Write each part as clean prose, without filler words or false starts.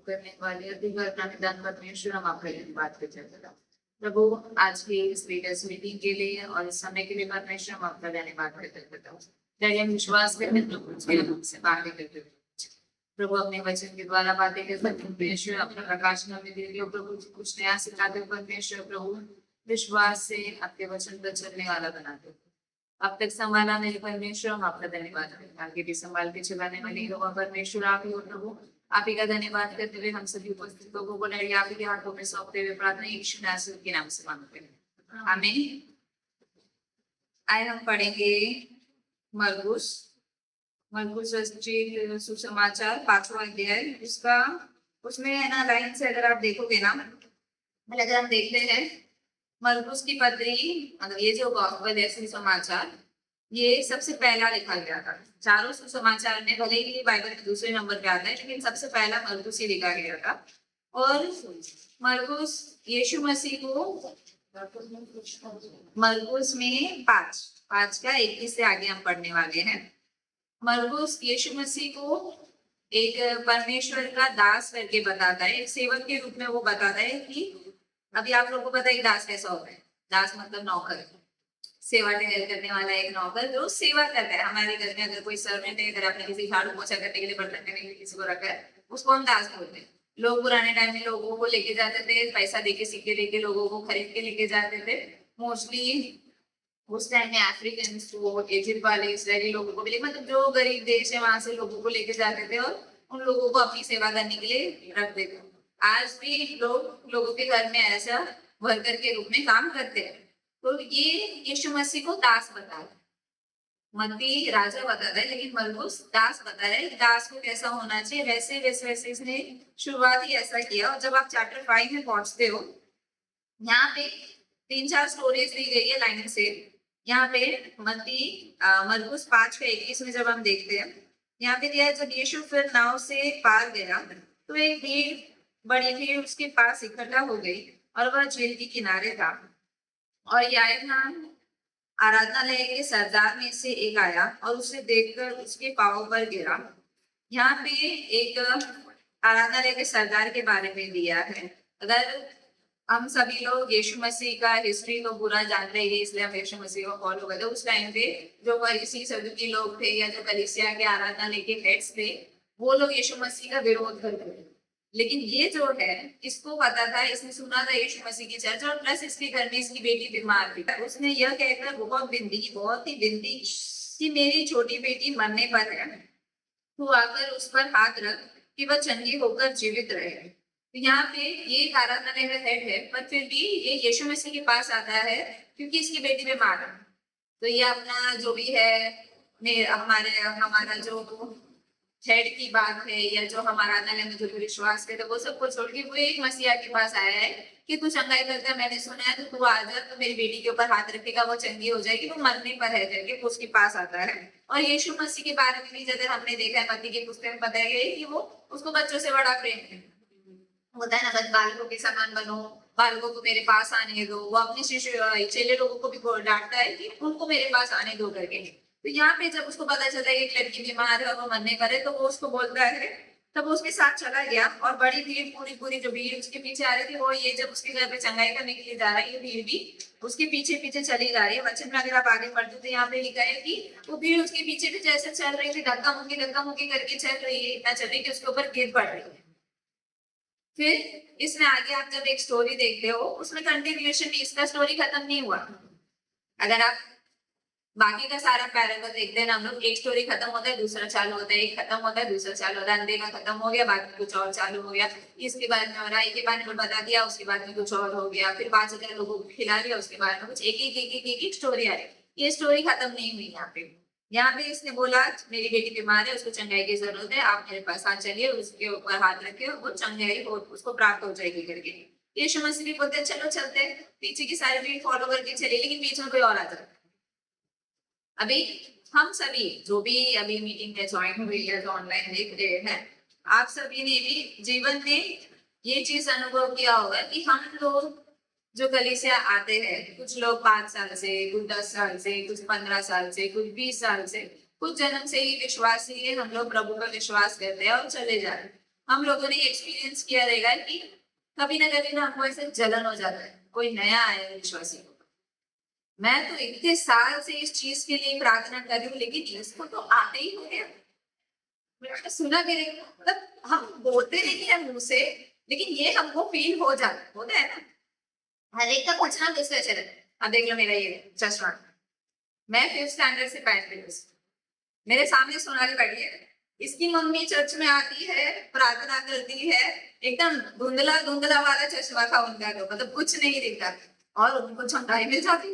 करने वाले दुर्घटना निदान परमेश्वर हम आपका धन्यवाद करते हैं। प्रभु, आज की इस लीडर्स मीटिंग के लिए और इस समय के लिए परमेश्वर हम आपका धन्यवाद करते हैं। ताकि हम विश्वास करते हैं प्रभु उसके लिए हमसे बातें करते हैं। प्रभु अपने वचन के द्वारा बातें करते हैं। परमेश्वर अपना प्रकाश हमें दे दियो प्रभु, कुछ नया सिखाते हो परमेश्वर। प्रभु विश्वास से आपके वचन पर चलने वाला बनाते हो। अब तक संभाला मेरे परमेश्वर, हम आपका धन्यवाद करते हैं। आगे भी संभाल के चलाने वाली होगा परमेश्वर आप ही हो प्रभु। आप ही का धन्यवाद करते हुए हम सभी उपस्थित लोगों को लड़ी आप ही के हाथों में सौंपते हुए प्रार्थना यीशु नासरी के नाम से मांगते हैं, आमीन। आए हम पढ़ेंगे मरकुस मरकुस रचित सुसमाचार 5वां अध्याय। उसका उसमें है ना लाइन से अगर आप देखोगे ना, अगर हम देखते हैं मरकुस की पत्री, मतलब ये जो गॉस्पेल है सुसमाचार, ये सबसे पहला लिखा गया था। चारों सुसमाचार में भले ही बाइबल में दूसरे नंबर पे आता है, लेकिन सबसे पहला मरकुस ही लिखा गया था। और मरकुस यीशु मसीह को मरकुस में 5 का 21 से आगे हम पढ़ने वाले हैं। मरकुस यीशु मसीह को एक परमेश्वर का दास करके बताता है, एक सेवक के रूप में वो बताता है कि अभी आप लोगों को पता है कि दास कैसा होता है। दास मतलब नौकर, सेवा करने वाला एक नौकर जो सेवा करता है। हमारे घर में अगर कोई सर्वेंट है, अगर आपने किसी झाड़ू पोछा करने के लिए, बर्तन करने के लिए किसी को रखा है, उसको हम दास बोलते हैं। लोग पुराने टाइम में लोगों को लेके जाते थे, पैसा देके सिक्के देके लोगों को खरीद के लेके जाते थे। मोस्टली उस टाइम में अफ्रीकन को, इजिप्ट वाले इसराइली लोगों को भी, मतलब जो गरीब देश है वहां से लोगों को लेके जाते थे और उन लोगों को अपनी सेवा करने के लिए रख देते। आज भी लोगों के घर में ऐसा वर्कर के रूप में काम करते हैं। तो ये यीशु मसीह को दास बता रहा है। मत्ती राजा बताता है, लेकिन मरकुस दास बता रहा है। दास को कैसा होना चाहिए, वैसे वैसे वैसे इसने शुरुआत ही ऐसा किया। और जब आप चैप्टर 5 में पहुंचते हो, यहाँ पे 3-4 स्टोरीज दी गई है लाइन से। यहाँ पे मरकुस 5 का 21 में जब हम देखते हैं, यहाँ पे दिया है जब यीशु फिर नाव से पार गया तो एक भीड़, बड़ी भीड़ उसके पास इकट्ठा हो गई और वह झील के किनारे था। और यायरन आराधनालय के सरदार में से एक आया और उसे देखकर उसके पांव पर गिरा। यहाँ पे एक आराधनालय के सरदार के बारे में दिया है। अगर हम सभी लोग यीशु मसीह का हिस्ट्री तो पूरा जानते ही, इसलिए हम यीशु मसीह को फॉलो करते। उस टाइम पे जो फरीसी सदूकी लोग थे या जो कलीसिया के आराधनालय के हेड्स थे, वो लोग यीशु मसीह का विरोध करते थे। लेकिन ये जो है, इसको पता था, इसने सुना था यीशु मसीह की चर्चा, और प्लस इसके घर में इसकी बेटी बीमार थी। उसने यह कहकर बहुत ही विनती कि मेरी छोटी बेटी मरने पर है, तू आकर उस पर हाथ रख कि वह चंगी होकर जीवित रहे। तो यहाँ पे ये आराधनालय का हेड है, पर फिर भी ये यीशु मसीह के पास आता है क्योंकि इसकी बेटी बीमार है। तो ये अपना जो भी है, हमारा जो हेड की बात है, या जो हमारा आराधनालय में जो भी विश्वास करते, वो सबको छोड़ के वो एक मसीहा के पास आया है कि तू चंगाई करता है, मैंने सुना है, तो तू आ जा, तो मेरी बेटी के ऊपर हाथ रखेगा, वो चंगी हो जाएगी, वो मरने पर है करके उसके पास आता है। और यीशु मसीह के बारे में भी जैसे हमने देखा है, मत्ती की पुस्तक में बताया गया है कि वो उसको बच्चों से बड़ा प्रेम है। होता है ना, बस बालकों के समान बनो, बालकों को मेरे पास आने दो। वो अपने शिष्य चेले लोगों को भी डांटता है कि उनको मेरे पास आने दो करके। तो यहाँ पे जब उसको पता चलता है कि एक लड़की बीमार है और वो मरने पर है, तो वो उसको बोलता है, तब वो उसके साथ चला गया। और बड़ी भीड़, पूरी जो भीड़ उसके पीछे आ रही थी, वो ये जब उसके घर पे चंगाई करने के लिए जा रहा है, ये भीड़ भी उसके पीछे पीछे चली जा रही है। वचन में अगर आप आगे पढ़ते तो यहाँ पे लिखा है कि वो भीड़ उसके पीछे पीछे ऐसे चल रही थी, धक्का मुक्की करके चल रही है, इतना चल रही कि उसके ऊपर गिर पड़ रही है। फिर इसमें आगे आप जब एक स्टोरी देखते हो, उसमें कंटिन्यूएशन भी, इसका स्टोरी खत्म नहीं हुआ। अगर आप बाकी का सारा पैराग्राफ देखते हैं ना, हम लोग, एक स्टोरी खत्म होता है, दूसरा चालू होता है, एक खत्म होता है, दूसरा चालू होता है, अंधेरा खत्म हो गया, बाकी कुछ और चालू हो गया, इसके बाद में और के बारे में बता दिया, उसके बाद में कुछ और हो गया, फिर 5,000 लोगों को खिला दिया, उसके बाद में कुछ एक स्टोरी आ रही। ये स्टोरी खत्म नहीं हुई यहाँ पे। यहाँ पे इसने बोला मेरी बेटी बीमार है, उसको चंगाई की जरूरत है, आप मेरे पास हाथ चलिए, उसके ऊपर हाथ रखे, वो चंगाई हो, उसको प्राप्त हो जाएगी करके। यीशु मसीह भी बोलते हैं चलो चलते हैं, पीछे की सारी भीड़ फॉलो करके चले, लेकिन बीच में कोई और आ जाता है। अभी हम सभी जो भी अभी मीटिंग में ज्वाइन हुए या जो ऑनलाइन देख रहे हैं, आप सभी ने भी जीवन में ये चीज अनुभव किया होगा कि हम लोग जो कलीसिया आते हैं, कुछ लोग 5 साल से, कुछ 10 साल से, कुछ 15 साल से, कुछ 20 साल से, कुछ जन्म से ही विश्वासी है, हम लोग प्रभु का विश्वास करते हैं और चले जा रहे हैं। हम लोगों ने एक्सपीरियंस किया रहेगा कि कभी ना हमको ऐसे जलन हो जाता है, कोई नया आया है विश्वासी को। मैं तो इतने साल से इस चीज के लिए प्रार्थना कर रही हूँ, लेकिन इसको तो आते ही हो गया। मैंने सुना भी नहीं, मतलब हम बोलते नहीं है मुंह से, लेकिन ये हमको फील हो जाता है, होता है ना। हर एक का कुछ ना कुछ वैसे रहता है। अब देख लो मेरा ये चश्मा, मैं 5th स्टैंडर्ड से पहन रही हूँ इसको। मेरे सामने सोनाली बैठी है, इसकी मम्मी चर्च में आती है, प्रार्थना करती है, एकदम धुंधला धुंधला वाला चश्मा था उनका, तो मतलब कुछ नहीं दिखता, और उनको छंगाई मिल जाती,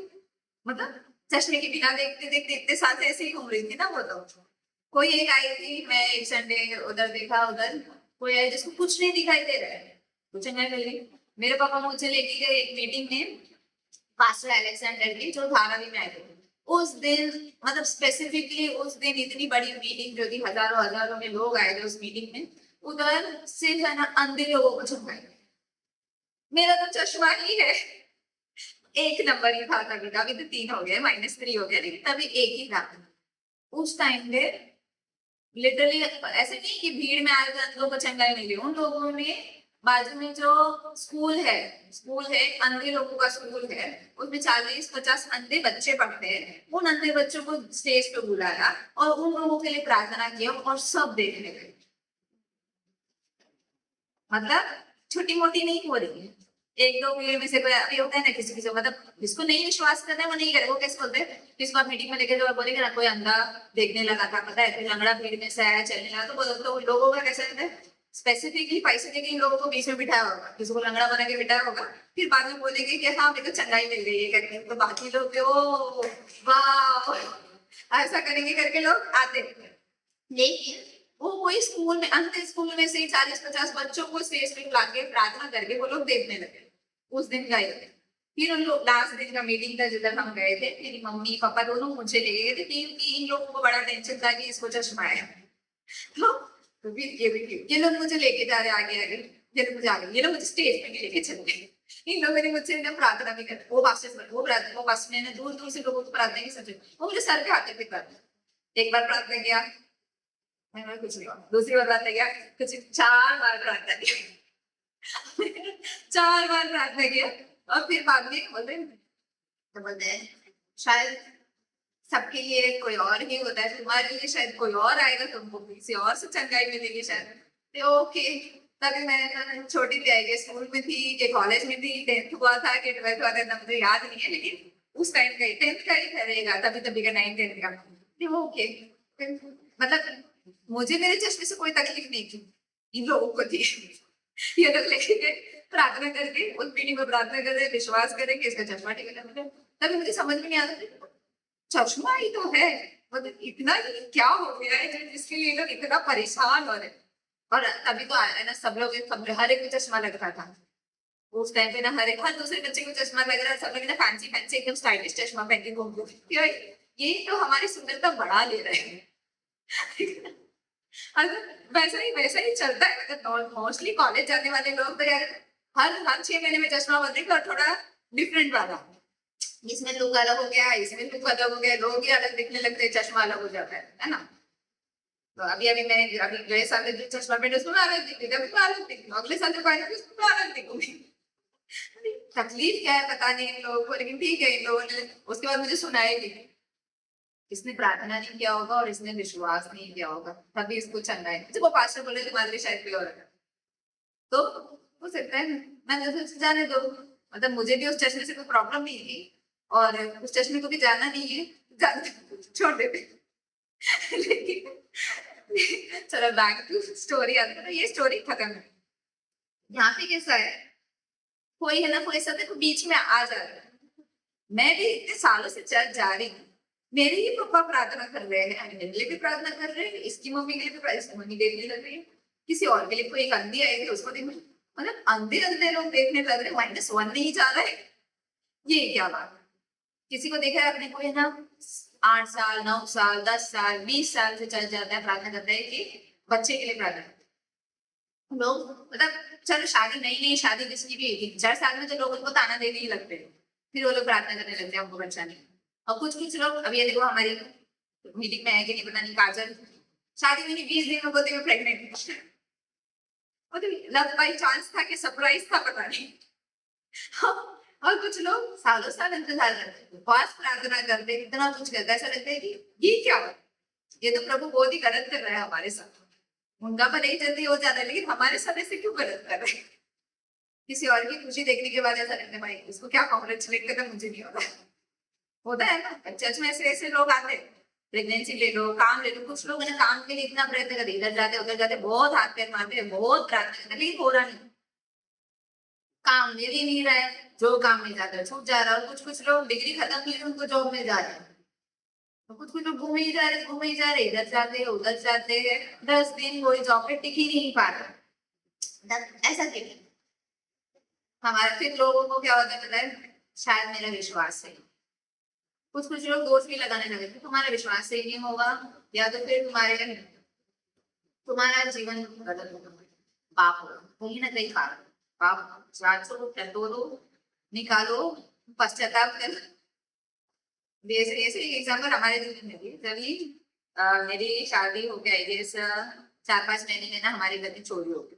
मतलब चश्मे के बिना देखते देखते इतने साल ऐसे ही घूम रही थी ना वो तो। कोई एक आई थी, मैं एक संडे उधर देखा, उधर कोई आई जिसको कुछ नहीं दिखाई दे रहा है, कुछ नहीं मिल रही। मेरे पापा मुझे लेके गए एक मीटिंग में, पास्टर अलेक्जेंडर की, जो धारावी में आए थे। उस दिन, मतलब स्पेसिफिकली उस दिन इतनी बड़ी मीटिंग जो थी, हजारों हजारों में लोग आए थे उस मीटिंग में, उधर सिर्फ है ना अंधे लोगों को छुपाए। मेरा तो चश्मा ही है, एक नंबर ही था तभी, अभी तो 3 हो गया, -3 हो गया, लेकिन तभी एक ही था। उस टाइम पे लिटरली ऐसे नहीं कि भीड़ में आए थे अंधों को चंगाई मिली, उन लोगों ने बाजू में जो स्कूल है अंधे लोगों का स्कूल है, उसमें 40-50 अंधे बच्चे पढ़ते हैं, उन अंधे बच्चों को स्टेज पे बुलाया और उन लोगों के लिए प्रार्थना किया, और सब देखने गए। मतलब छोटी मोटी नहीं हो रही है, एक दो भीड़ में से कोई अभी होता है ना, किसी किसी मतलब जिसको नहीं विश्वास करना है वो नहीं करे, वो कैसे बोलते हैं, किसी बार मीटिंग में लेके जो बोलेगा ना, कोई अंधा देखने लगा था, पता है, कोई लंगड़ा भीड़ में से आया चलने लगा, तो बोलते तो लोगों का कैसे रहता है, स्पेसिफिकली पैसे देके इन लोगों को बीच में बिठाया होगा, किसी को लंगड़ा बना के बिठाया होगा, फिर बाद में बोलेंगे कि हाँ मेरे को चंगाई मिल गई है करके, तो बाकी लोग ओ वाह ऐसा करेंगे करके लोग आते हैं। लेकिन वो वही स्कूल में, अंत स्कूल में से 40-50 बच्चों को स्टेज पे ला के प्रार्थना करके वो लोग देखने लगे। उस दिन गए थे, फिर उन लोग लास्ट दिन का मीटिंग था जिधर हम गए थे, मेरी मम्मी पापा दोनों मुझे ले गए थे, क्योंकि इन लोगों को बड़ा टेंशन था कि इसको चश्मा है। तो फिर ये भी ये लोग मुझे लेके जा रहे आगे आगे, ये लोग मुझे आगे, ये लोग मुझे स्टेज पे भी लेके चल गए। इन लोगों ने मुझसे ना प्रार्थना भी कर, वो पास में ना दूर दूर से लोगों को प्रार्थना की समझे, वो मुझे सर पे आते थे प्रार्थना। एक बार प्रार्थना किया, मैंने कुछ नहीं हुआ, दूसरी बार प्रार्थना किया, कुछ 4 बार प्रार्थना किया। 4 बार प्रार्थना किया, और फिर बाद में बोलते हैं, तो बोलते हैं शायद सबके लिए कोई और ही होता है, तुम्हारे लिए शायद कोई और आएगा, तुमको किसी और से चंगाई मिलेगी शायद। तो ओके, तभी मैं छोटी थी, आई गेस स्कूल में थी कि कॉलेज में थी, 10th हुआ था कि 12th हुआ था, इतना मुझे याद नहीं है, लेकिन उस टाइम का 10th का ही रहेगा, तभी तभी का 9th 10th का। तो ओके, मतलब मुझे मेरे चश्मे से कोई तकलीफ नहीं थी, इन लोगों को थी। ये लोग लेके गए, प्रार्थना करके उस मीटिंग में प्रार्थना कर रहे, विश्वास करें कि इसका चश्मा ठीक है, मुझे तभी मुझे समझ में नहीं आता, चश्मा ही तो है, मतलब इतना क्या हो गया है जिसके लिए लोग इतना परेशान हो रहे। और तभी तो है ना, सब हर एक को चश्मा लगता था उस टाइम पे ना, हर दूसरे बच्चे को चश्मा लग रहा है, सब लोग ना फैंसी फैंसी एकदम स्टाइलिश चश्मा पहन के घूम रहे, ये तो हमारी सुंदरता बढ़ा ले रहे हैं। वैसा ही चलता है, मतलब मोस्टली कॉलेज जाने वाले लोग तो यार हर 6 महीने में चश्मा बदलेंगे, और थोड़ा डिफरेंट वाला, इसमें लुक अलग हो गया, इसमें लुक अलग हो गया, लोग ही अलग दिखने लगते हैं, चश्मा अलग हो जाता है ना। तो अभी अभी मैं अभी गए साल जो चश्मा पहने उसमें मैं अलग दिखती थी, अभी मैं अलग दिखती हूँ, अगले साल जो पहने उसमें मैं अलग दिखूंगी। तकलीफ क्या है पता नहीं इन लोगों को, लेकिन ठीक है, इन लोगों ने उसके बाद मुझे सुनाएगी, इसने प्रार्थना नहीं किया होगा और इसने विश्वास नहीं किया होगा, तभी इसको चंगा है, जब वो पास्टर बोले तुम्हारे लिए शायद कोई और है। तो हो सकता है, मैंने तो जाने दो, मतलब मुझे भी उस चश्मे से कोई प्रॉब्लम नहीं थी, और उस चश्मे को भी जाना नहीं है, छोड़ देते। लेकिन चलो बैक टू स्टोरी, आता है ये स्टोरी खत्म है। यहाँ पे कैसा है, कोई है ना, कोई सब देखो बीच में आ जाता है, मैं भी इतने सालों से चर्च जा रही हूँ, मेरे ही पापा प्रार्थना कर रहे हैं, मेरे लिए भी प्रार्थना कर रहे हैं, इसकी मम्मी के लिए भी इसकी मम्मी देखने लग रही है, किसी और के लिए कोई एक अंधी आएगी उसको देखने, मतलब अंधे अंधे लोग देखने लग रहे, -1 नहीं जा रहा है, ये क्या बात है। किसी को देखा है अपने को, है ना, 8 साल 9 साल 10 साल 20 साल से चल जाता है, प्रार्थना करता है कि बच्चे के लिए प्रार्थना, लोग मतलब चलो शादी नई नई शादी जिसकी भी 3-4 साल में तो लोग उनको ताना देने ही लगते हैं, फिर वो लोग प्रार्थना करने लगते हैं हमको बच्चा नहीं। और कुछ कुछ लोग, अब ये देखो हमारी मीटिंग में है कि नहीं पता नहीं, काजल शादी में नहीं 20 दिन में बोलते हुए प्रेग्नेंट। मतलब लव बाई चांस था कि सरप्राइज था, पता नहीं। और कुछ लोग सालों साल इंतजार करते हैं, उपवास प्रार्थना करते हैं, इतना कुछ करते हैं, ऐसा लगता है कि ये क्या हुआ, ये तो प्रभु बहुत ही गलत कर रहा है हमारे साथ। उनका भले ही जल्दी हो जाता है, लेकिन हमारे साथ ऐसे क्यों गलत कर रहे हैं? किसी और की खुशी देखने के बाद ऐसा लगता है भाई इसको क्या कॉन्ग्रेचुलेट करना, मुझे नहीं होता है ना। चर्च में ऐसे ऐसे लोग आते हैं, प्रेगनेंसी ले लो, काम ले लो, कुछ लोग ना काम के लिए इतना प्रयत्न करते, इधर जाते उधर जाते, बहुत हाथ पैर मारते हैं, बहुत प्रार्थना करते, लेकिन हो रहा नहीं, काम मिल ही नहीं रहा है, जो काम मिल जाता है छूट जा रहा है। और कुछ कुछ लोग डिग्री खत्म की उनको जॉब मिल जा रहा है, तो कुछ कुछ लोग घूमे ही जा रहे, घूमे ही जा रहे, इधर जाते हैं उधर जाते हैं, 10 दिन कोई जॉब पे टिक ही नहीं पा रहा। ऐसा क्यों? हमारे फिर लोगों को क्या होता है पता है, शायद मेरा विश्वास है। कुछ कुछ लोग दोष भी लगाने लगे थे, तुम्हारा विश्वास से ही नहीं होगा, या तो फिर तुम्हारा जीवन गलत होगा, पाप होगा, कहीं ना कहीं पाप जांचो, टटोलो, निकालो, पश्चाताप करो। जैसे ऐसे एक एग्जाम्पल हमारे जीवन में भी, जब मेरी शादी हो गई, जैसे 4-5 महीने में ना हमारे घर में चोरी हो गई।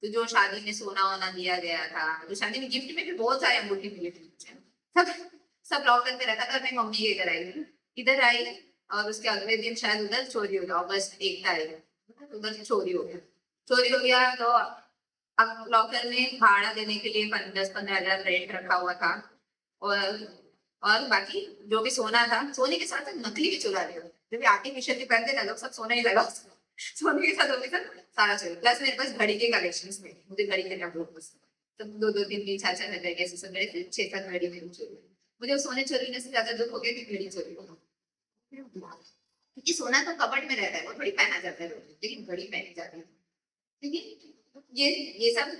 तो जो शादी में सोना वोना दिया गया था, तो शादी में गिफ्ट में भी बहुत सारे अंगूठी मिले थे मुझे, सब सब लॉकर में रखा था। मैं मम्मी के घर आई, इधर आई, और उसके अगले दिन शायद उधर चोरी हो गया, अगस्त 1 तारीख उधर चोरी हो गया। चोरी हो गया तो अब लॉकर में भाड़ा देने के लिए 10-15 हजार रेंट रखा हुआ था, और और बाकी जो भी सोना था, सोने के साथ नकली भी चुरा रहे हो, जब आर्टिफिशियल भी पहनते ना लोग, सब सोना ही लगा, सोने के साथ वो भी सब सारा चोरी। प्लस मेरे पास घड़ी के कलेक्शंस में, मुझे घड़ी के बहुत पसंद, तो 2-2, 3-3, 4-4 हजार के ऐसे सब मेरे थे, 6-7 घड़ी मेरी चोरी। मुझे सोने चोरी होने से ज्यादा दुख हो गया कि घड़ी चोरी हो, क्योंकि सोना तो कबर्ड में रहता है, वो थोड़ी पहना जाता है, लेकिन घड़ी पहनी जाती है। लेकिन ये सब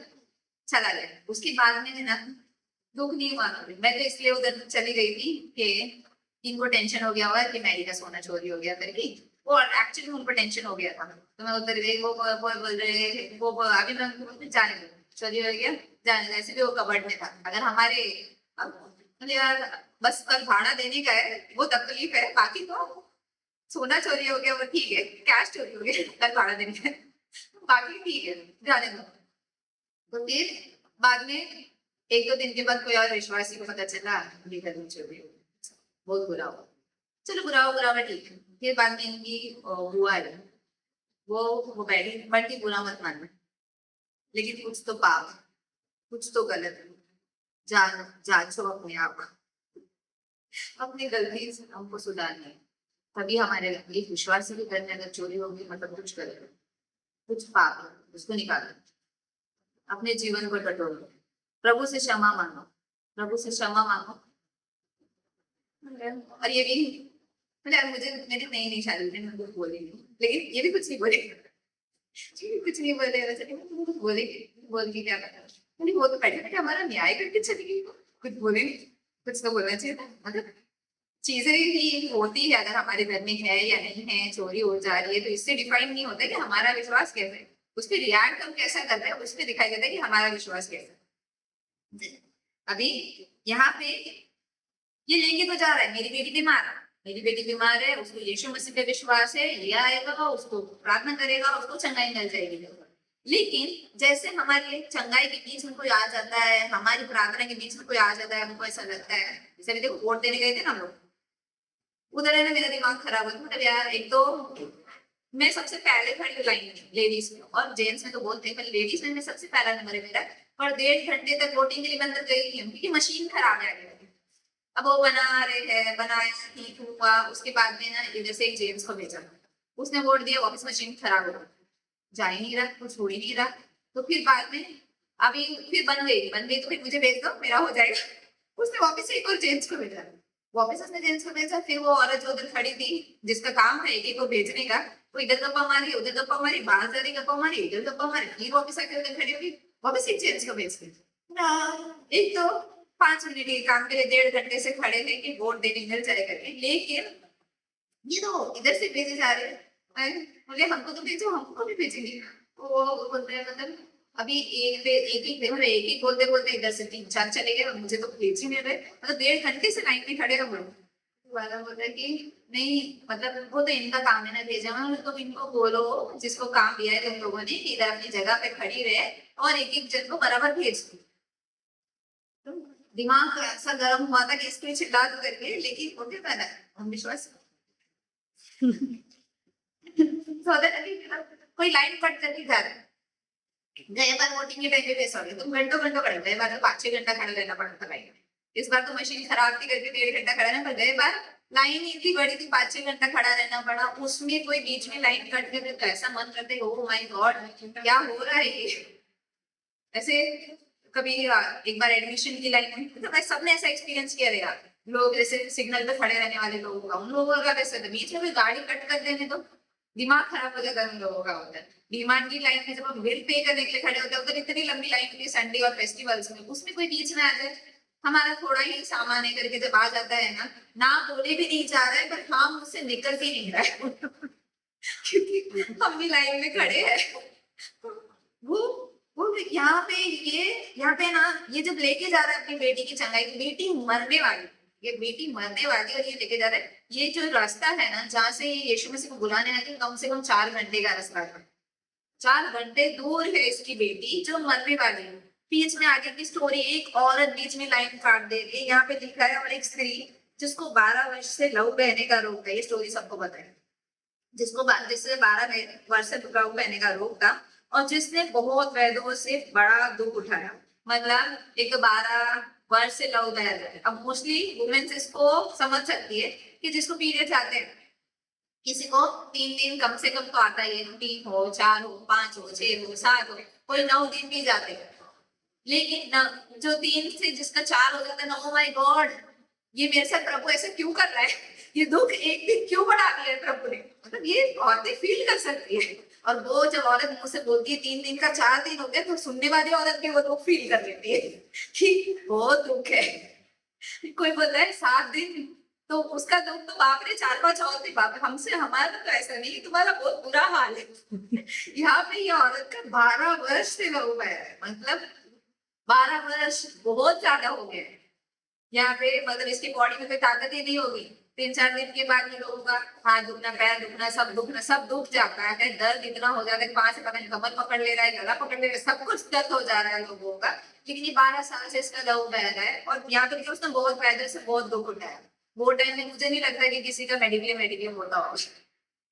चला गया। उसके बाद में ना दुख नहीं हुआ, मैं तो इसलिए उधर चली गई थी कि इनको टेंशन हो गया हुआ कि मैरी का सोना चोरी हो गया करके, वो एक्चुअली उनको टेंशन हो गया था। तो मैं उधर गई, वो बोल रहे थे, वो अभी मैं उनको जाने दो, चोरी हो गया जाने दो, ऐसे भी वो कबर्ड में था। अगर हमारे यार बस कल भाड़ा देने का है वो तकलीफ है, बाकी तो सोना चोरी हो गया वो ठीक है, कैश चोरी हो गया कल भाड़ा देने का, बाकी ठीक है जाने दो। तो फिर बाद में 1-2 दिन के बाद कोई और विश्वासी को पता चला ये कदम चोरी हो गया, बहुत बुरा हुआ। चलो बुरा हुआ ठीक है। फिर बाद में इनकी बुआ है, वो बैठी बल्कि बुरा मत मानना, लेकिन कुछ तो पाप, कुछ तो गलत है, जांचो अपने आप, अपनी गलती से हमको सुधारना है। तभी हमारे एक विश्वासी के घर में अगर चोरी होगी, मतलब कुछ करेगा, कुछ पाप है, उसको निकालो, अपने जीवन को टटोलो, प्रभु से क्षमा मांगो, प्रभु से क्षमा मांगो। और ये भी मतलब मुझे मेरी नई नई शादी में मैं कुछ बोली नहीं, लेकिन ये भी कुछ नहीं बोले, कुछ नहीं बोले, कुछ बोले, बोल के क्या करना, वो तो बैठे बैठे हमारा न्याय करके चली गई, कुछ बोले नहीं, कुछ तो बोलना चाहिए था। मतलब चीजें ही होती है, अगर हमारे घर में है या नहीं है, चोरी हो जा रही है, तो इससे डिफाइन नहीं होता कि हमारा विश्वास कैसा है, उस पर रिएक्ट हम कैसा कर रहे हैं, उस पर दिखाई देता है कि हमारा विश्वास कैसा है। अभी यहाँ पे ये लेके तो जा रहा है, मेरी बेटी बीमार है, मेरी बेटी बीमार है, उसको यीशु मसीह पे विश्वास है, ये आएगा, उसको प्रार्थना करेगा, उसको चंगाई मिल जाएगी। लेकिन जैसे हमारे चंगाई के बीच में कोई आ जाता है, हमारी प्रार्थना के बीच में कोई आ जाता है, हमको ऐसा लगता है, जैसे देखो वोट देने गए थे ना हम लोग, उधर है ना मेरा दिमाग खराब हो, मतलब यार एक तो मैं सबसे पहले खड़ी हूँ लाइन में, लेडीज में, और जेंट्स में तो बोलते हैं, पर लेडीज में मैं सबसे पहला नंबर है मेरा, और 1.5 घंटे तक वोटिंग के लिए मैं अंदर गई हूँ, क्योंकि मशीन खराब है। अब वो बना रहे हैं, बनाया ठीक हुआ, उसके बाद में ना इधर से एक जेम्स को भेजा, उसने वोट दिया, वापस मशीन खराब हो गई, जा ही नहीं रहा, कुछ हो ही नहीं रहा। तो फिर बाद में अभी फिर बन गई तो फिर मुझे भेज दो, मेरा हो जाएगा। उसने वापस एक और जेम्स को भेजा, वापस उसने जेम्स को भेजा, फिर वो औरत जो उधर खड़ी थी, जिसका काम था एक को भेजने का, वो इधर गप्पा मारी, उधर गप्पा मारी, बाहर जा रही गप्पा मारी, इधर गप्पा मारी, फिर वापस आके उधर खड़ी होगी, वापस एक जेम्स को भेज दी। एक तो 5 मिनट के काम के लिए 1.5 घंटे से खड़े थे कि वोट देने मिल जाए करके, लेकिन ये तो इधर से भेजे जा रहे हैं, बोले हमको तो भेजो, हमको भी भेजेंगे। वो बोलते हैं मतलब अभी एक ही बोलते बोलते इधर से 3-4 चले गए, और मुझे तो भेज ही नहीं रहे, मतलब 1.5 घंटे से लाइन में खड़े रहो। वाला बोल रहा है कि नहीं, मतलब वो तो इनका काम है ना भेजा में, तुम इनको बोलो जिसको काम दिया है तुम लोगों ने कि इधर अपनी जगह पे खड़ी रहे और एक एक जन को बराबर भेज दो। तो दिमाग ऐसा गर्म हुआ था कि इसको ही चिल्ला दो करके, लेकिन हो गया था हम विश्वास कोई लाइन कट करके जा रहा है। गए बार वोटिंग के टाइम पे पैसा हो गया, तुम घंटों घंटों खड़े, गए बार तो 5-6 घंटा खड़ा रहना पड़ा था लाइन में। इस बार तो मशीन खराब थी करके 1.5 घंटा खड़ा रहना, पर गए बार लाइन इतनी बड़ी थी 5-6 घंटा खड़ा रहना पड़ा, उसमें कोई बीच में लाइन कट कर दे तो ऐसा मन करते ओ माय गॉड क्या हो रहा है ये। ऐसे कभी एक बार एडमिशन की लाइन में तो सबने ऐसा एक्सपीरियंस किया रहेगा, लोग जैसे सिग्नल पे खड़े रहने वाले लोगों का, उन लोगों का वैसे बीच में कोई गाड़ी कट कर देने तो दिमाग खराब हो जाता है उन लोगों का होता है। डीमार्ट की लाइन में जब हम बिल पे करने के लिए खड़े होते हैं उधर इतनी लंबी लाइन होती है संडे और फेस्टिवल्स में, उसमें कोई बीच में आ जाए, हमारा थोड़ा ही सामान है करके जब आ जाता है ना, ना बोले भी नहीं जा रहा है पर हाँ मुझसे निकल भी नहीं रहा है क्योंकि हम भी लाइन में खड़े हैं। वो यहाँ पे यहाँ पे ना ये जब लेके जा रहा है अपनी बेटी की चंगाई, बेटी मरने वाली, ये बेटी मरने वाली और ये लेके जा रहा है, ये जो रास्ता है ना जहाँ से यीशु मसीह को बुलाने आए थे कम से कम 4 घंटे का रास्ता था, 4 घंटे दूर है इसकी बेटी जो मरने वाली है। बीच में आगे की स्टोरी, एक औरत बीच में लाइन काट दे रही है यहाँ पे लिखा है, और एक स्त्री जिसको 12 वर्ष से लहू बहने का रोग था, ये स्टोरी सबको पता है, जिससे 12 वर्ष से लहू बहने का रोग था और जिसने बहुत वैद्यों से बड़ा दुख उठाया, मतलब एक 12 वर्ष से लहू बह रहा है। अब मोस्टली वुमेन्स इसको समझ सकती है कि जिसको पीरियड्स आते हैं, किसी को 3 दिन कम से कम तो आता ही है, 3 हो 4 हो 5 हो 6 हो 7 हो, कोई 9 दिन भी जाते हैं, लेकिन न, जो 3 से जिसका 4 हो जाता है ना, ओ माय गॉड ये मेरे साथ प्रभु ऐसे क्यों कर रहा है, ये दुख एक दिन क्यों बढ़ा दिया है प्रभु ने, मतलब ये औरतें फील कर सकती है। और वो जब औरत मुंह से बोलती है 3 दिन का 4 दिन हो गया, तो सुनने वाली औरत भी वो दुख फील कर लेती है कि बहुत दुख है। कोई बोलता है 7 दिन, तो उसका दुख तो बाप रे 4-5 और थे, बाप हमसे, हमारा तो ऐसा नहीं, तुम्हारा बहुत बुरा हाल है यहाँ पे ये औरत का 12 वर्ष से लहू बह है, मतलब 12 वर्ष बहुत ज्यादा हो गए यहाँ पे, मतलब इसकी बॉडी में कोई ताकत ही नहीं होगी, 3-4 दिन के बाद ये लोगों का हाथ दुखना, पैर दुखना, सब दुख जाता है, दर्द इतना हो जाता है कि 5 से पता नहीं कमर पकड़ ले रहा है, गला पकड़ ले रहा है, सब कुछ दर्द हो जा रहा है लोगों का। लेकिन ये 12 साल से इसका लहू बह रहा है और यहाँ पे उसने बहुत पैदल से बहुत दुख उठाया। वो टाइम में मुझे नहीं लगता कि किसी का मेडिक्लेम होता हो,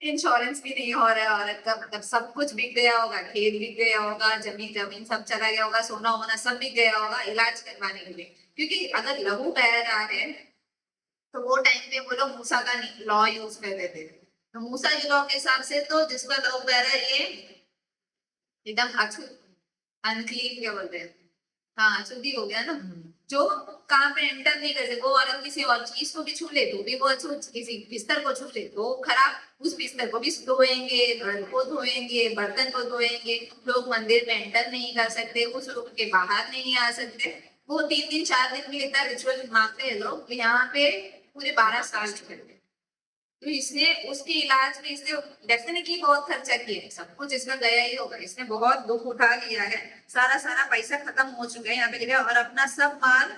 इंश्योरेंस भी नहीं हो रहा है औरत का, मतलब सब कुछ बिक गया होगा, खेत बिक गया होगा, जमीन सब चला गया होगा, सोना होना सब बिक गया होगा इलाज करवाने के लिए, क्योंकि अगर लहू बह रहा है तो वो टाइम पे वो लोग मूसा का लॉ यूज करते थे, तो मूसा के लॉ के हिसाब से तो जिसका लहू बह रहा है ये एकदम अछूत, अनक्लीन क्या बोलते हैं, हाँ अशुद्धि हो गया ना, जो कहाँ पे एंटर नहीं कर सकते, वो औरत किसी और चीज को भी छू ले तो भी वो अछूत, किसी बिस्तर को छू ले तो खराब, उस बिस्तर को भी धोएंगे, घर को धोएंगे, बर्तन को धोएंगे, लोग मंदिर में एंटर नहीं कर सकते, उस रूम के बाहर नहीं आ सकते, वो 3 दिन 4 दिन भी इतना रिचुअल मांगते हैं लोग, यहाँ पे पूरे 12 साल चुके, तो इसने उसके इलाज में इसने डेफिनेटली बहुत खर्चा किया है, सब कुछ इसका गया ही होगा, इसने बहुत दुख उठा लिया है, सारा पैसा खत्म हो चुका है यहाँ पे लिखा है, और अपना सब माल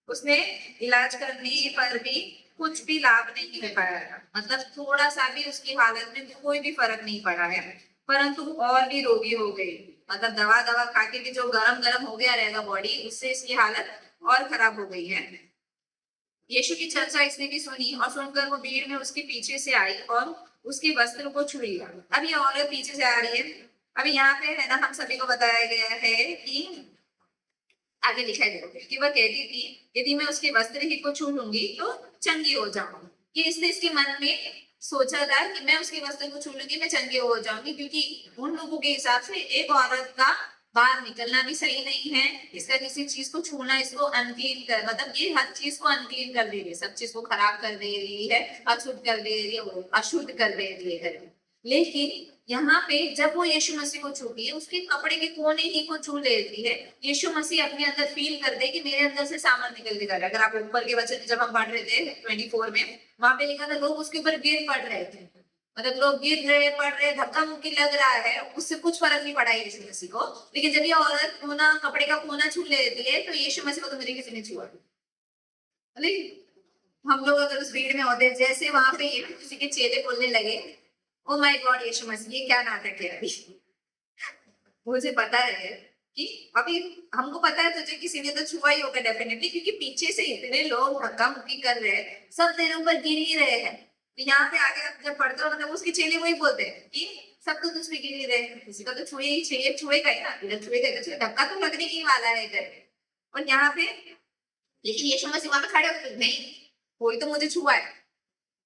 उसने इलाज करने पर भी कुछ भी लाभ नहीं ले पाया है, मतलब थोड़ा सा भी उसकी हालत में कोई भी फर्क नहीं पड़ा है, परंतु और भी रोगी हो गई, मतलब दवा खा के भी जो गरम गरम हो गया रहेगा बॉडी, उससे इसकी हालत और खराब हो गई है। यीशु की चर्चा इसने भी सुनी और सुनकर वो भीड़ में उसके पीछे से आई और उसके वस्त्र को छू लिया। अब ये औरत पीछे से आ रही है, अभी यहाँ पे है ना हम सभी को बताया गया है कि आगे लिखा है कि वह कहती थी यदि मैं उसके वस्त्र ही को छू लूंगी तो चंगी हो जाऊंगी, ये इसने इसके मन में सोचा था कि मैं उसके वस्त्र को छू लूंगी मैं चंगी हो जाऊंगी, क्योंकि उन लोगों के हिसाब से एक औरत का बाहर निकलना भी सही नहीं है, इसका किसी चीज को छूना इसको अनक्लीन कर, मतलब ये हर चीज को अनक्लीन कर दे रही है, सब चीज को खराब कर दे रही है, अशुद्ध कर दे रही है, अशुद्ध कर दे रही है। लेकिन यहाँ पे जब वो यीशु मसीह को छूती है, उसके कपड़े के कोने ही को छू लेती है, यीशु मसीह अपने अंदर फील कर दे कि मेरे अंदर से सामान निकल के जा रहा है। अगर आप ऊपर के वचन जब हम पढ़ रहे थे 24 में, वहां पे लिखा था लोग उसके ऊपर गिर पड़ रहे थे, मतलब लोग गिर रहे पड़ रहे, धक्का मुक्की लग रहा है, उससे कुछ फर्क नहीं पड़ा यीशु मसीह को। लेकिन जब ये औरत कोना कपड़े का कोना छू लेती है तो यीशु मसीह को तो मेरे किसी ने छुआ, हम लोग अगर उस भीड़ में होते, जैसे वहां पे ये किसी के चेले बोलने लगे, ओ माय गॉड यीशु मसीह, ये क्या नाटक है अभी। मुझे पता है कि अभी हमको पता है तुझे किसी ने तो छुआ ही होगा डेफिनेटली, क्योंकि पीछे से इतने लोग धक्का मुक्की कर रहे हैं, सब तेरे ऊपर गिर ही रहे हैं। तो यहाँ पे आगे आप जब पढ़ते हो मतलब उसके चेले वही बोलते हैं कि सब तो तुझ पे गिर ही रहे हैं, किसी का तो छुए ही छुए छुएगा ही ना, इधर छुएगा इधर छुएगा, धक्का तो लगने ही वाला है इधर। और यहाँ पे लेकिन यीशु मसीह वहां पे खड़े होते नहीं, कोई तो मुझे छुआ है,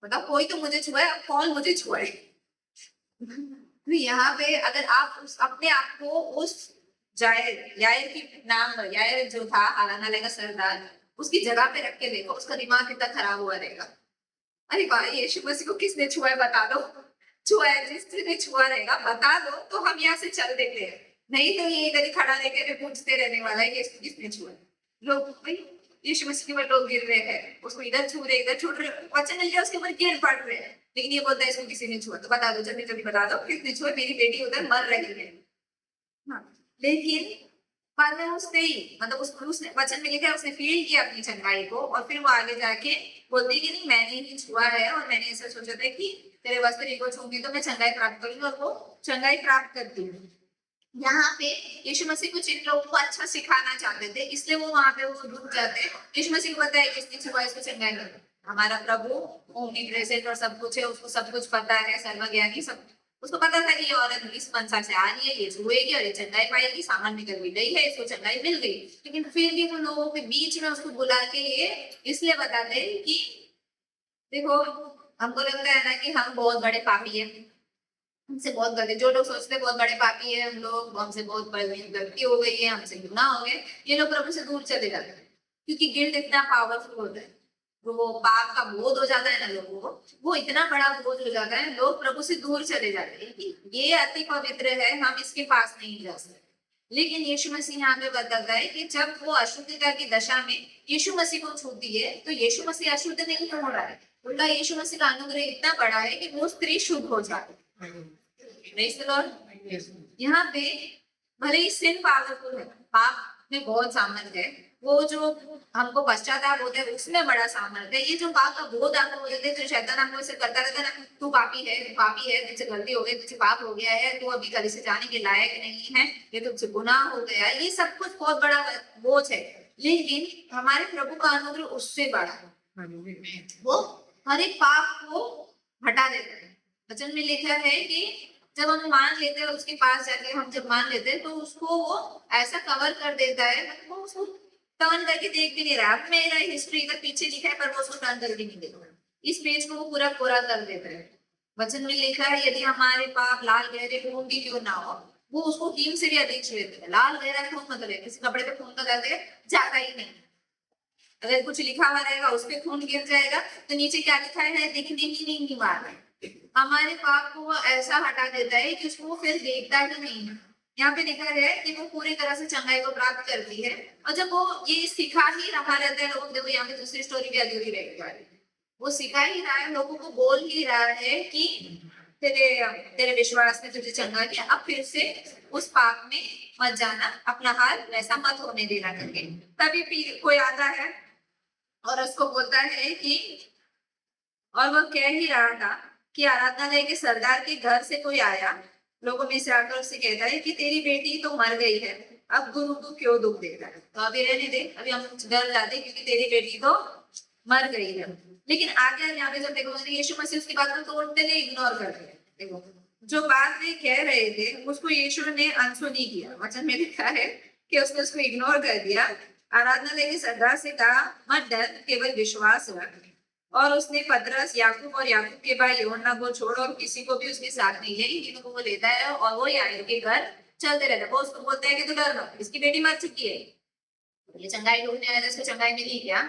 मतलब कोई तो मुझे छुआ है, अब कौन मुझे छुआ है। तो यहाँ पे अगर आप अपने आप को उस जायर यायर की नाम यायर जो था हालाना का सरदार, उसकी जगह पे रख के देखो, उसका दिमाग कितना खराब हुआ रहेगा। अरे भाई यीशु मसीह को किसने छुआ है बता दो, छुआ है जिसने छुआ रहेगा बता दो तो हम यहाँ से चल देते हैं, नहीं तो ये इधर ही खड़ा लेके पूछते रहने वाला है कि इसको किसने छुआ। लोग भाई यीशु मसीह के ऊपर लोग गिर रहे हैं, उसको इधर छू रहे इधर छूट रहे, वचन मिल गया उसके ऊपर गिर पड़ रहे हैं, लेकिन ये बोलता है इसको किसी ने छुआ, तो बता दो जल्दी जल्दी बता दो किसने छुआ, मेरी बेटी उधर मर रही है। हाँ, लेकिन बाद में उसने ही मतलब उसने वचन में लिखा है उसने फील किया अपनी चंगाई को, और फिर वो आगे जाके बोलती है कि नहीं मैंने ही छुआ है और मैंने ऐसा सोचा था कि तेरे वस्त्र को छूंगी तो मैं चंगाई प्राप्त करूंगी, और वो चंगाई प्राप्त करती हूँ। यहाँ पे यीशु मसीह कुछ इन लोगों को अच्छा सिखाना चाहते थे, इसलिए वो वहां पे वो रुक जाते। यीशु मसीह को पता है किसने छुआ इसको चंगाई कर, हमारा प्रभु ओमनी प्रेजेंट और सब कुछ है, उसको सब कुछ पता है, सर्वज्ञानी सब, उसको पता था कि ये औरत इस मंसा से आ रही है, ये छुएगी और ये चंगाई पाएगी, सामान निकल भी गई है, इसको चंगाई मिल गई। लेकिन फिर भी वो लोगों के बीच में उसको बुला के ये इसलिए बताते कि देखो हमको लगता है ना कि हम बहुत बड़े पापी है, हमसे बहुत गलती, जो लोग सोचते हैं बहुत बड़े पापी है हम लोग, हमसे बहुत बड़ी गलती हो गई है, हमसे गुनाह हो गए, ये लोग प्रभु से दूर चले जाते हैं, क्योंकि गिल्ट इतना पावरफुल होता है, वो पाप का बोध हो जाता है ना लोगों को, वो इतना बड़ा बोझ हो जाता है, लोग प्रभु से दूर चले जाते हैं कि ये अति पवित्र है, हम इसके पास नहीं जा सकते। लेकिन यीशु मसीह यहाँ पे बताता है कि जब वो अशुद्धता की दशा में यीशु मसीह को छूती है, तो यीशु मसीह अशुद्ध नहीं हो रहा है, उल्टा यीशु मसीह का अनुग्रह इतना बड़ा है कि वो स्त्री शुद्ध हो जाती है। Praise the Lord। यहाँ पे भले ही सिन पावरफुल है, पाप में बहुत सामर्थ्य है, वो जो हमको पश्चाताप होता है उसमें बड़ा सामर्थ्य है, ये जो पाप का बोध आपको हो जाता है, जो शैतान आपको ऐसे करता रहता है ना, तू पापी है तुझसे गलती हो गई, तुझसे पाप हो गया है, तू अभी कल से जाने के लायक नहीं है, ये तुझसे गुनाह हो गया है, ये सब कुछ बहुत बड़ा बोझ है। लेकिन हमारे प्रभु का अनुग्रह उससे बड़ा है, वो हर एक पाप को हटा देता है। वचन में लिखा है कि जब हम मान लेते हैं उसके पास जाके, हम जब मान लेते हैं तो उसको वो ऐसा कवर कर देता है, मतलब वो उसको टर्न करके देख भी नहीं रहा। अब मेरा हिस्ट्री का पीछे लिखा है पर वो उसको टर्न करके नहीं देख रहा, इस पेज को वो पूरा पूरा कर देता है। वचन में लिखा है यदि हमारे पाप लाल गहरे खून भी क्यों ना हो, वो उसको हीम से भी अधिक छुए देता है। लाल गहरा खून मतलब है किसी कपड़े पे खून तो जाते जाता ही नहीं, अगर कुछ लिखा हुआ रहेगा उस पे खून गिर जाएगा तो नीचे क्या लिखा है दिखने ही नहीं वाला। हमारे पाप को वो ऐसा हटा देता है कि उसको वो फिर देखता ही नहीं है। यहाँ पे लिखा है कि वो पूरी तरह से चंगाई को प्राप्त करती है, और जब वो ये सिखा ही रहा रहता है लोगों, देखो यहाँ पे दूसरी स्टोरी भी अधूरी रह, वो सिखा ही रहा है लोगों को, बोल ही रहा है कि तेरे तेरे विश्वास ने तुझे चंगा किया, अब फिर से उस पाप में मत जाना, अपना हाल वैसा मत होने देना करके। तभी कोई आता है और उसको बोलता है कि, और वह कह ही रहा था कि आराधनालय के सरदार के घर से कोई आया, लोगों में से आकर उससे कहता है कि तेरी बेटी तो मर गई है, अब गुरु को क्यों दुख देता है, तो अभी रहने दे, अभी हम घर जाते क्योंकि तेरी बेटी तो मर गई है। लेकिन आगे यहाँ पे जब देखो यीशु मसीह उसकी बात को तोड़ते नहीं, इग्नोर कर दिया। देखो जो बात वे कह रहे थे उसको यीशु ने अनसुनी किया, वचन में लिखा है कि उसने उसको इग्नोर कर दिया। आराधनालय के सरदार से कहा मत डर, केवल विश्वास रख। और उसने पतरस याकूब और याकूब के भाई यूहन्ना को छोड़ और किसी को भी उसके साथ नहीं ले, इन लोगों को लेता है और वो याईर के घर चलते रहता है। वो उसको बोलता है कि तू डर मत, इसकी बेटी मर चुकी है, ये चंगाई ढूंढने आया था, इसको चंगाई मिली क्या?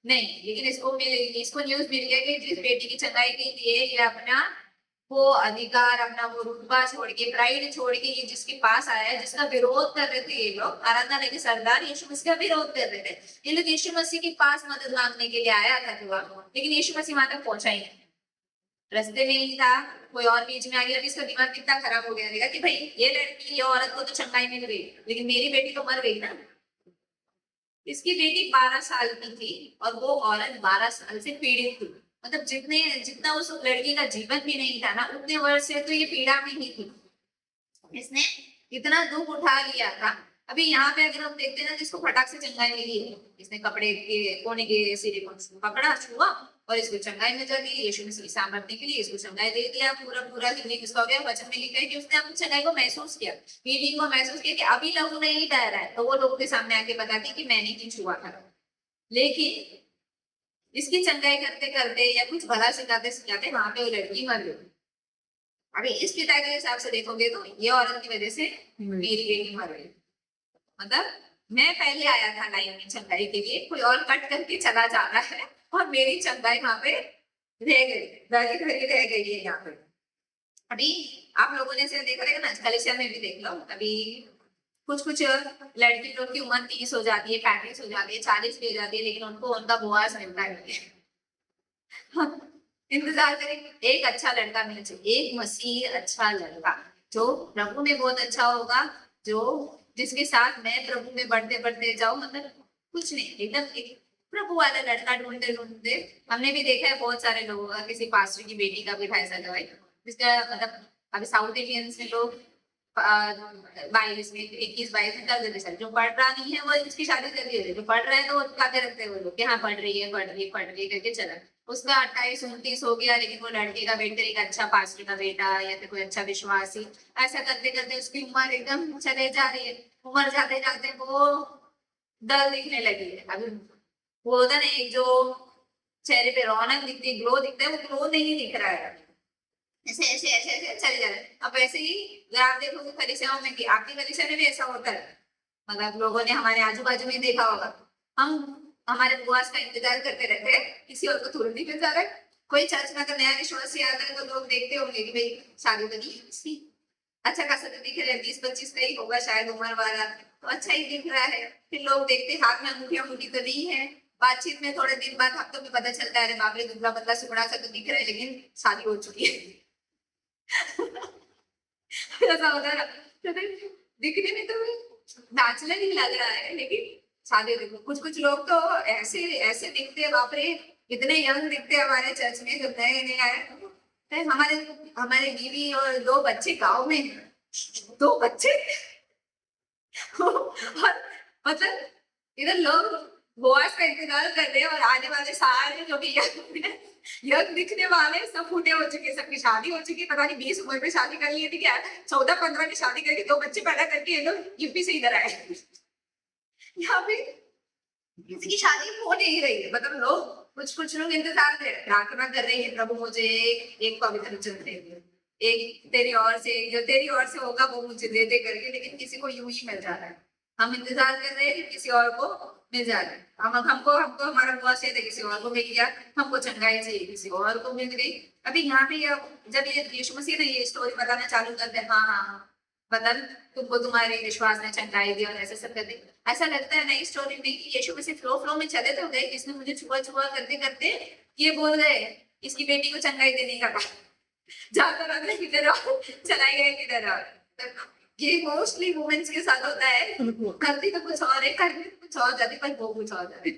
नहीं, लेकिन इसको न्यूज मिल गया कि जिस बेटी की चंगाई के लिए ये अपना वो अधिकार, अपना वो रुतबा छोड़ के, प्राइड छोड़ के ये जिसके पास आया है, जिसका विरोध कर रहे थे ये लोग, आराधनालय के सरदार यीशु मसीह का विरोध कर रहे थे, ये लोग यीशु मसीह के पास मदद मांगने के लिए आया था दुआ, लेकिन यीशु मसीह वहां तक पहुंचा ही नहीं, रास्ते में ही था, कोई और बीच में आ गया। अभी इसका दिमाग कितना खराब हो गया रहेगा कि भाई ये लड़की ये औरत को तो चंगाई मिल गई, लेकिन मेरी बेटी तो मर गई ना। इसकी बेटी 12 साल की थी और वो औरत 12 साल से पीड़ित थी। मतलब जितना उस लड़की का जीवन भी नहीं था ना, उतने वर्ष से तो ये पीड़ा में ही थी। इसने इतना दुख उठा लिया था। अभी यहाँ पे अगर हम देखते हैं ना, जिसको फटाक से चंगाई मिली है, इसने कपड़े के कोने के सिरे को पकड़ा, छुआ और इसको चंगाई में जा दी। यीशु मसीह सामर्थ्य के लिए इसको चंगाई दे दिया। पूरा पूरा हिंदी किसका हो गया? वचन में लिखा है कि उसने अपनी चंगाई को महसूस किया, फीलिंग को महसूस किया कि अभी लोगों ने ही डर है, तो वो लोगों के सामने आके बताती कि मैंने ही छुआ था। लेकिन इसकी चंगाई करते करते या कुछ भला सिखाते सिखाते वहां पे वो लड़की मर गई। अभी इस पिता के हिसाब से देखोगे तो ये औरत की वजह से मेरी बेटी मर गई। मतलब मैं पहले आया था लाइन में चंगाई के लिए, कोई और कट करके चला जा रहा है और मेरी चंगाई वहां पे रह गई, धरी धरी रह गई है यहाँ पे। अभी आप लोगों ने से देखा रहेगा ना, कलेक्शन में भी देख लो, अभी कुछ लड़की लोग की उम्र 30 हो जाती है, 35 हो जाती है, 40 भी हो जाती है, लेकिन उनको उनका बुआस मिलता है। इंतजार करेंगे एक अच्छा लड़का मिल जाए, एक मसीह अच्छा लड़का जो प्रभु में बहुत अच्छा होगा, जो जिसके साथ मैं प्रभु में बढ़ते बढ़ते जाऊं। मतलब कुछ नहीं, एकदम एक प्रभु वाला लड़का ढूंढते ढूंढते हमने भी देखा है बहुत सारे लोगों का, किसी पास्टर की बेटी का भी ऐसा गवाई, जिसका मतलब अभी साउथ इंडियंस में लोग 22 में 21 22 में कर देते सर, जो पढ़ रहा नहीं है वो इसकी शादी कर दी, जो पढ़ रहा है तो वो क्या रखते हैं वो लोग कि हाँ पढ़ रही है पढ़ रही है पढ़ रही है करके चला। उसका 28 29 हो गया, लेकिन वो लड़के का बेटा एक अच्छा पास्टर का बेटा या फिर कोई अच्छा विश्वासी, ऐसा करते करते उसकी उम्र एकदम चले जा रही है। उम्र जाते जाते वो डल दिखने लगी है। अभी वो होता ना एक जो चेहरे पे रौनक दिखती है, ग्लो दिखता है, वो ग्लो नहीं दिख रहा है। ऐसे ऐसे ऐसे ऐसे चले जा रहे हैं। अब ऐसे ही अगर आप देखोगे फरीसियों में कि आपकी कलीसिया में भी ऐसा होता है। मतलब लोगों ने हमारे आजू बाजू में देखा होगा, हम हमारे उपवास का इंतजार करते रहते हैं, किसी और को तुरंत नहीं मिल जा रहा है। कोई चर्च में अगर नया विश्वासी आता है तो लोग देखते होंगे कि भाई शादी तो नहीं इसकी, अच्छा खासा तो दिख रहा है, 20 25 का ही होगा शायद उम्र वाला, तो अच्छा ही दिख रहा है। फिर लोग देखते हाथ में अंगूठिया अंगूठी तो नहीं है। बातचीत में थोड़े दिन बाद हफ्तों में पता चलता है, अरे बाप रे दुबला पतला सुगड़ा सा तो दिख रहा है, लेकिन शादी हो चुकी है। ऐसा होता है ना, तो दिखने में तो बैचलर ही लग रहा है, लेकिन शादी देखो। कुछ कुछ लोग तो ऐसे ऐसे दिखते हैं, बाप रे इतने यंग दिखते हैं हमारे चर्च में जब नए नए आए। तो हमारे हमारे बीवी और 2 बच्चे गांव में हैं। 2 बच्चे और मतलब इधर लोग बुआस का इंतजार कर रहे हैं और आने वाले सारे जो भी यंग दिखने वाले सब फूटे हो चुके, सबकी शादी हो चुकी, पता नहीं 20 उम्र में शादी कर ली थी क्या, 14 15 में शादी करके 2 बच्चे पैदा करके ये लोग यूपी से इधर आए। यहाँ पे किसी की शादी हो नहीं रही है, मतलब लोग कुछ लोग इंतजार कर प्रार्थना कर रहे हैं, प्रभु मुझे एक पवित्र वचन दे, एक तेरी ओर से, जो तेरी ओर से होगा वो मुझे दे दे करके, लेकिन किसी को यूं ही मिल जा रहा है। हम इंतजार कर रहे हैं किसी और को मिल जा रहा है। हम हमको हमको हमारा बहुत से किसी और को मिल गया, हमको चंगाई चाहिए किसी और को मिल गई। अभी यहाँ पे जब ये यीशु मसीह ने ये स्टोरी बताना चालू कर दे, हाँ हाँ हाँ बदल तुमको तुम्हारे विश्वास ने चंगाई दी और ऐसे सब कर दी, ऐसा लगता है नई स्टोरी में कि यीशु मसीह फ्लो फ्लो में चले तो गए, किसने मुझे छुआ छुआ करते करते ये बोल गए इसकी बेटी को चंगाई देने का जाता रहता है किधर चलाए गए किधर। ये मोस्टली वुमेन्स के साथ होता है, करती तो कुछ और है, करने तो कुछ और जाती, पर वो कुछ और जाती,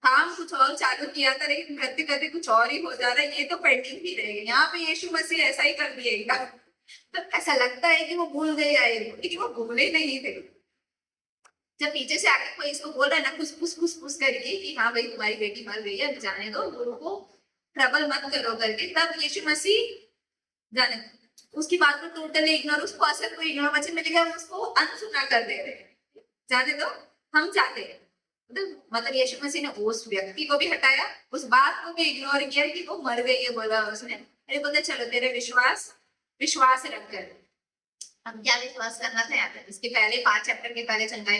काम कुछ और चालू किया था लेकिन करते करते कुछ और ही हो जा रहा है, ये तो पेंडिंग ही रहेगा। यहाँ पे यीशु मसीह ऐसा ही कर दिएगा। तो ऐसा लगता है कि वो भूल गए आए, लेकिन वो भूले नहीं थे। जब पीछे से आके कोई इसको बोल रहा है ना खुस फुस खुस फुस करके कि हाँ भाई तुम्हारी बेटी मर गई है, जाने दो, गुरु को ट्रबल मत करो करके, तब यीशु मसीह जाने उसकी बात को टोटली इग्नोर, उसको असर को इग्नोर, वचन में लिखा उसको अनसुना कर दे रहे, जाने दो हम चाहते हैं। मतलब यीशु मसीह ने उस व्यक्ति को भी हटाया, उस बात को भी इग्नोर किया कि वो मर गई है, बोला उसने। अरे बोलते चलो तेरे विश्वास रख कर, हम क्या विश्वास करना था यहाँ पे, इसके पहले 5 चैप्टर के पहले चंगाई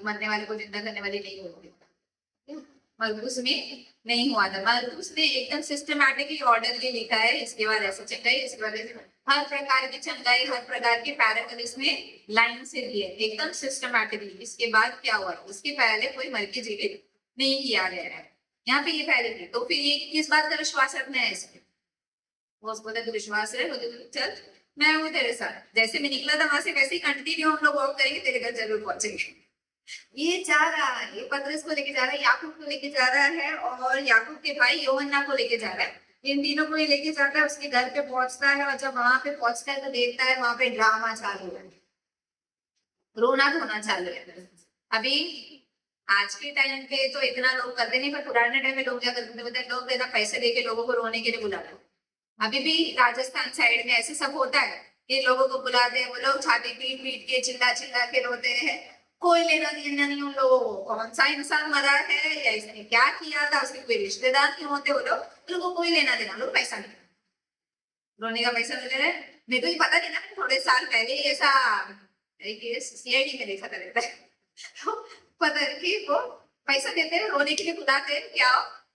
मरने वाले को जिंदा करने वाली नहीं होती, मरकुस में नहीं हुआ था। मरकुस ने एकदम सिस्टमैटिकली ऑर्डरली लिखा है, इसके बाद ऐसे चंगाई, इसके बाद हर प्रकार की चंगाई, हर प्रकार के पैराग्राफ इसमें लाइन से दिए एकदम सिस्टमैटिकली। इसके बाद क्या हुआ, उसके पहले कोई मर के जीवित नहीं किया गया है, यहाँ पे ये पहले की। तो फिर ये किस बात का विश्वास रखना है इसमें, वो बोलता तो विश्वास है, चल मैं हूँ तेरे साथ, जैसे मैं निकला था वहां से वैसे ही कंटिन्यू हम लोग वॉक करेंगे, तेरे घर जरूर पहुंचेंगे। ये जा रहा है, ये पतरस को लेके जा रहा है, याकूब को लेके जा रहा है और याकूब के भाई यूहन्ना को लेके जा रहा है। इन तीनों को ये लेके जाता है, उसके घर पे पहुंचता है और जब वहां पे पहुंचता है तो देखता है वहां पे ड्रामा चालू है, रोना धोना चालू है। अभी आज के टाइम पे तो इतना लोग करते नहीं, पर पुराने टाइम में लोग क्या करते थे पता है, लोग इतना पैसे देके लोगों को रोने के लिए बुलाते। अभी भी राजस्थान साइड में ऐसे सब होता है कि लोगों को बुलाते हैं, वो लोग छाती पीट पीट के चिल्ला चिल्ला के रोते हैं। कोई लेना देना नहीं उन लोगों को, कौन सा इंसान मरा है या इसने क्या किया था, उसके कोई रिश्तेदार नहीं होते वो लोग, उन लोगों को कोई लेना देना, लोग पैसा नहीं, रोने का पैसा मिल रहा है। मेरे को ये पता नहीं ना, थोड़े साल पहले ही ऐसा सीआईडी में देखा था रहता है तो पता है कि वो पैसा देते हैं, रोने के लिए बुलाते हैं, क्या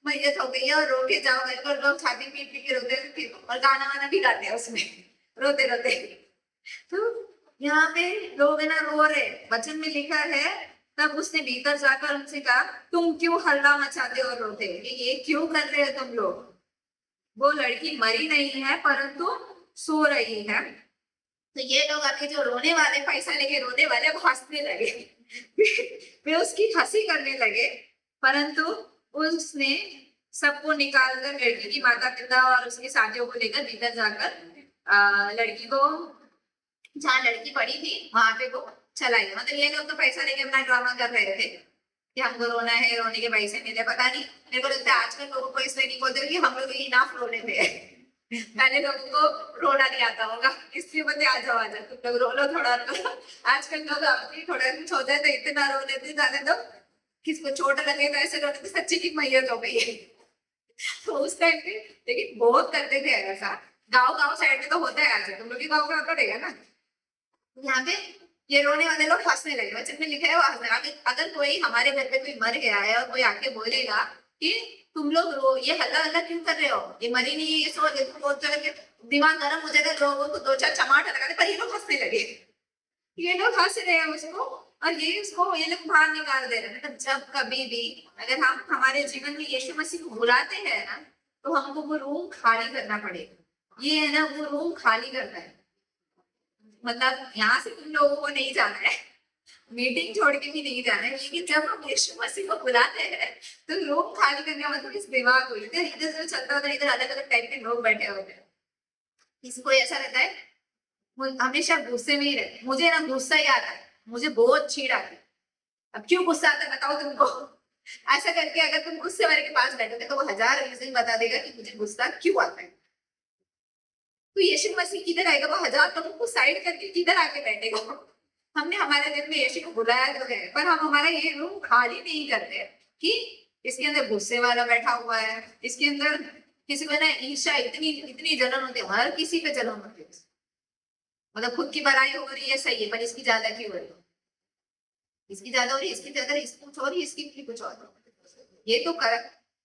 मैयत हो गई है और रो के जाओ घर पर, लोग छाती पीट पीट के रोते हैं और गाना वाना भी गाते हैं उसमें रोते रोते। तो यहाँ पे लोग है ना रो रहे, वचन में लिखा है तब उसने भीतर जाकर उनसे कहा तुम क्यों हल्ला मचाते और रोते, ये क्यों कर रहे हो तुम लोग, वो लड़की मरी नहीं है परंतु सो रही है। तो ये लोग अभी जो रोने वाले, पैसा लेके रोने वाले, वो हंसने लगे वे उसकी हंसी करने लगे, परंतु उसने सबको निकालकर लड़की की माता पिता और उसके साथियों को लेकर भीतर जाकर लड़की को, जहाँ लड़की पड़ी थी वहां पे वो चला गया। मतलब ये लोग तो पैसा लेके अपना ड्रामा कर रहे थे कि हमको रोना है, रोने के पैसे मिले, पता नहीं, मेरे को लगता है आजकल लोगों को इसलिए नहीं बोलते कि हम लोग इनाफ रोने थे पहले लोगों को रोना नहीं आता होगा, इसलिए बोलते आ जाओ तुम लोग रो लो थोड़ा रो। आजकल लोग अपनी थोड़ा कुछ हो जाए तो इतना रो लेते, जाने दो किसको चोट लगे तो ऐसे रोते सच्ची की मैयत हो गई है तो उस टाइम पे लेकिन बहुत करते थे ऐसा। गाँव गाँव साइड में तो होता है, आज तुम लोग के गाँव में होता रहेगा ना। यहाँ पे ये रोने वाले लोग हंसने लगे, वचन में लिखा है वो हंसने लगे। अगर कोई हमारे घर पे कोई मर गया है और कोई आके बोलेगा कि तुम लोग रो, ये हल्ला हल्ला क्यों कर रहे हो, ये मरी नहीं, ये सो रही, बहुत दिमाग गर्म हो जाएगा, लोगों को दो चार चमाट लगा दे, पर ये लोग हंसने लगे, ये लोग हंस रहे हैं उसको और ये उसको ये लोग बाहर निकाल दे रहे हैं। मतलब जब कभी भी अगर हम हमारे जीवन में यीशु मसीह को बुलाते हैं ना, तो हमको वो रूम खाली करना पड़ेगा। ये है ना वो रूम खाली करना है, मतलब यहाँ से तुम लोगों को नहीं जाना है, मीटिंग छोड़ के भी नहीं जाना है, लेकिन जब हम यीशु मसीह को बुलाते हैं तो रूम खाली करने का मतलब इस दिमाग को इधर इधर जो चलता होता है, इधर अलग अलग टाइप के लोग बैठे होते हैं। किसी को ऐसा रहता है हमेशा गुस्से में ही रहते, मुझे ना गुस्सा ही आता है, मुझे बहुत छीड़ आती है। अब क्यों गुस्सा आता है बताओ तुमको, ऐसा करके अगर तुम गुस्से वाले के पास बैठोगे तो वो 1000 रीजन बता देगा कि मुझे गुस्सा क्यों आता है। तो यीशु मसीह किधर आएगा, वो 1000 लोगों को साइड करके किधर आके बैठेगा। हमने हमारे दिल में यीशु को बुलाया तो है, पर हम हमारा ये रूम खाली नहीं करते कि इसके अंदर गुस्से वाला बैठा हुआ है, इसके अंदर किसी को ना ईर्ष्या, इतनी इतनी जलन होती है, हर किसी पे जलन होती है, मतलब खुद की बड़ाई हो रही है सही है, पर इसकी ज्यादा क्यों हो रही है, इसकी ज्यादा हो रही है, इसकी ज्यादा, इसकी कुछ और इसकी कुछ और, ये तो कर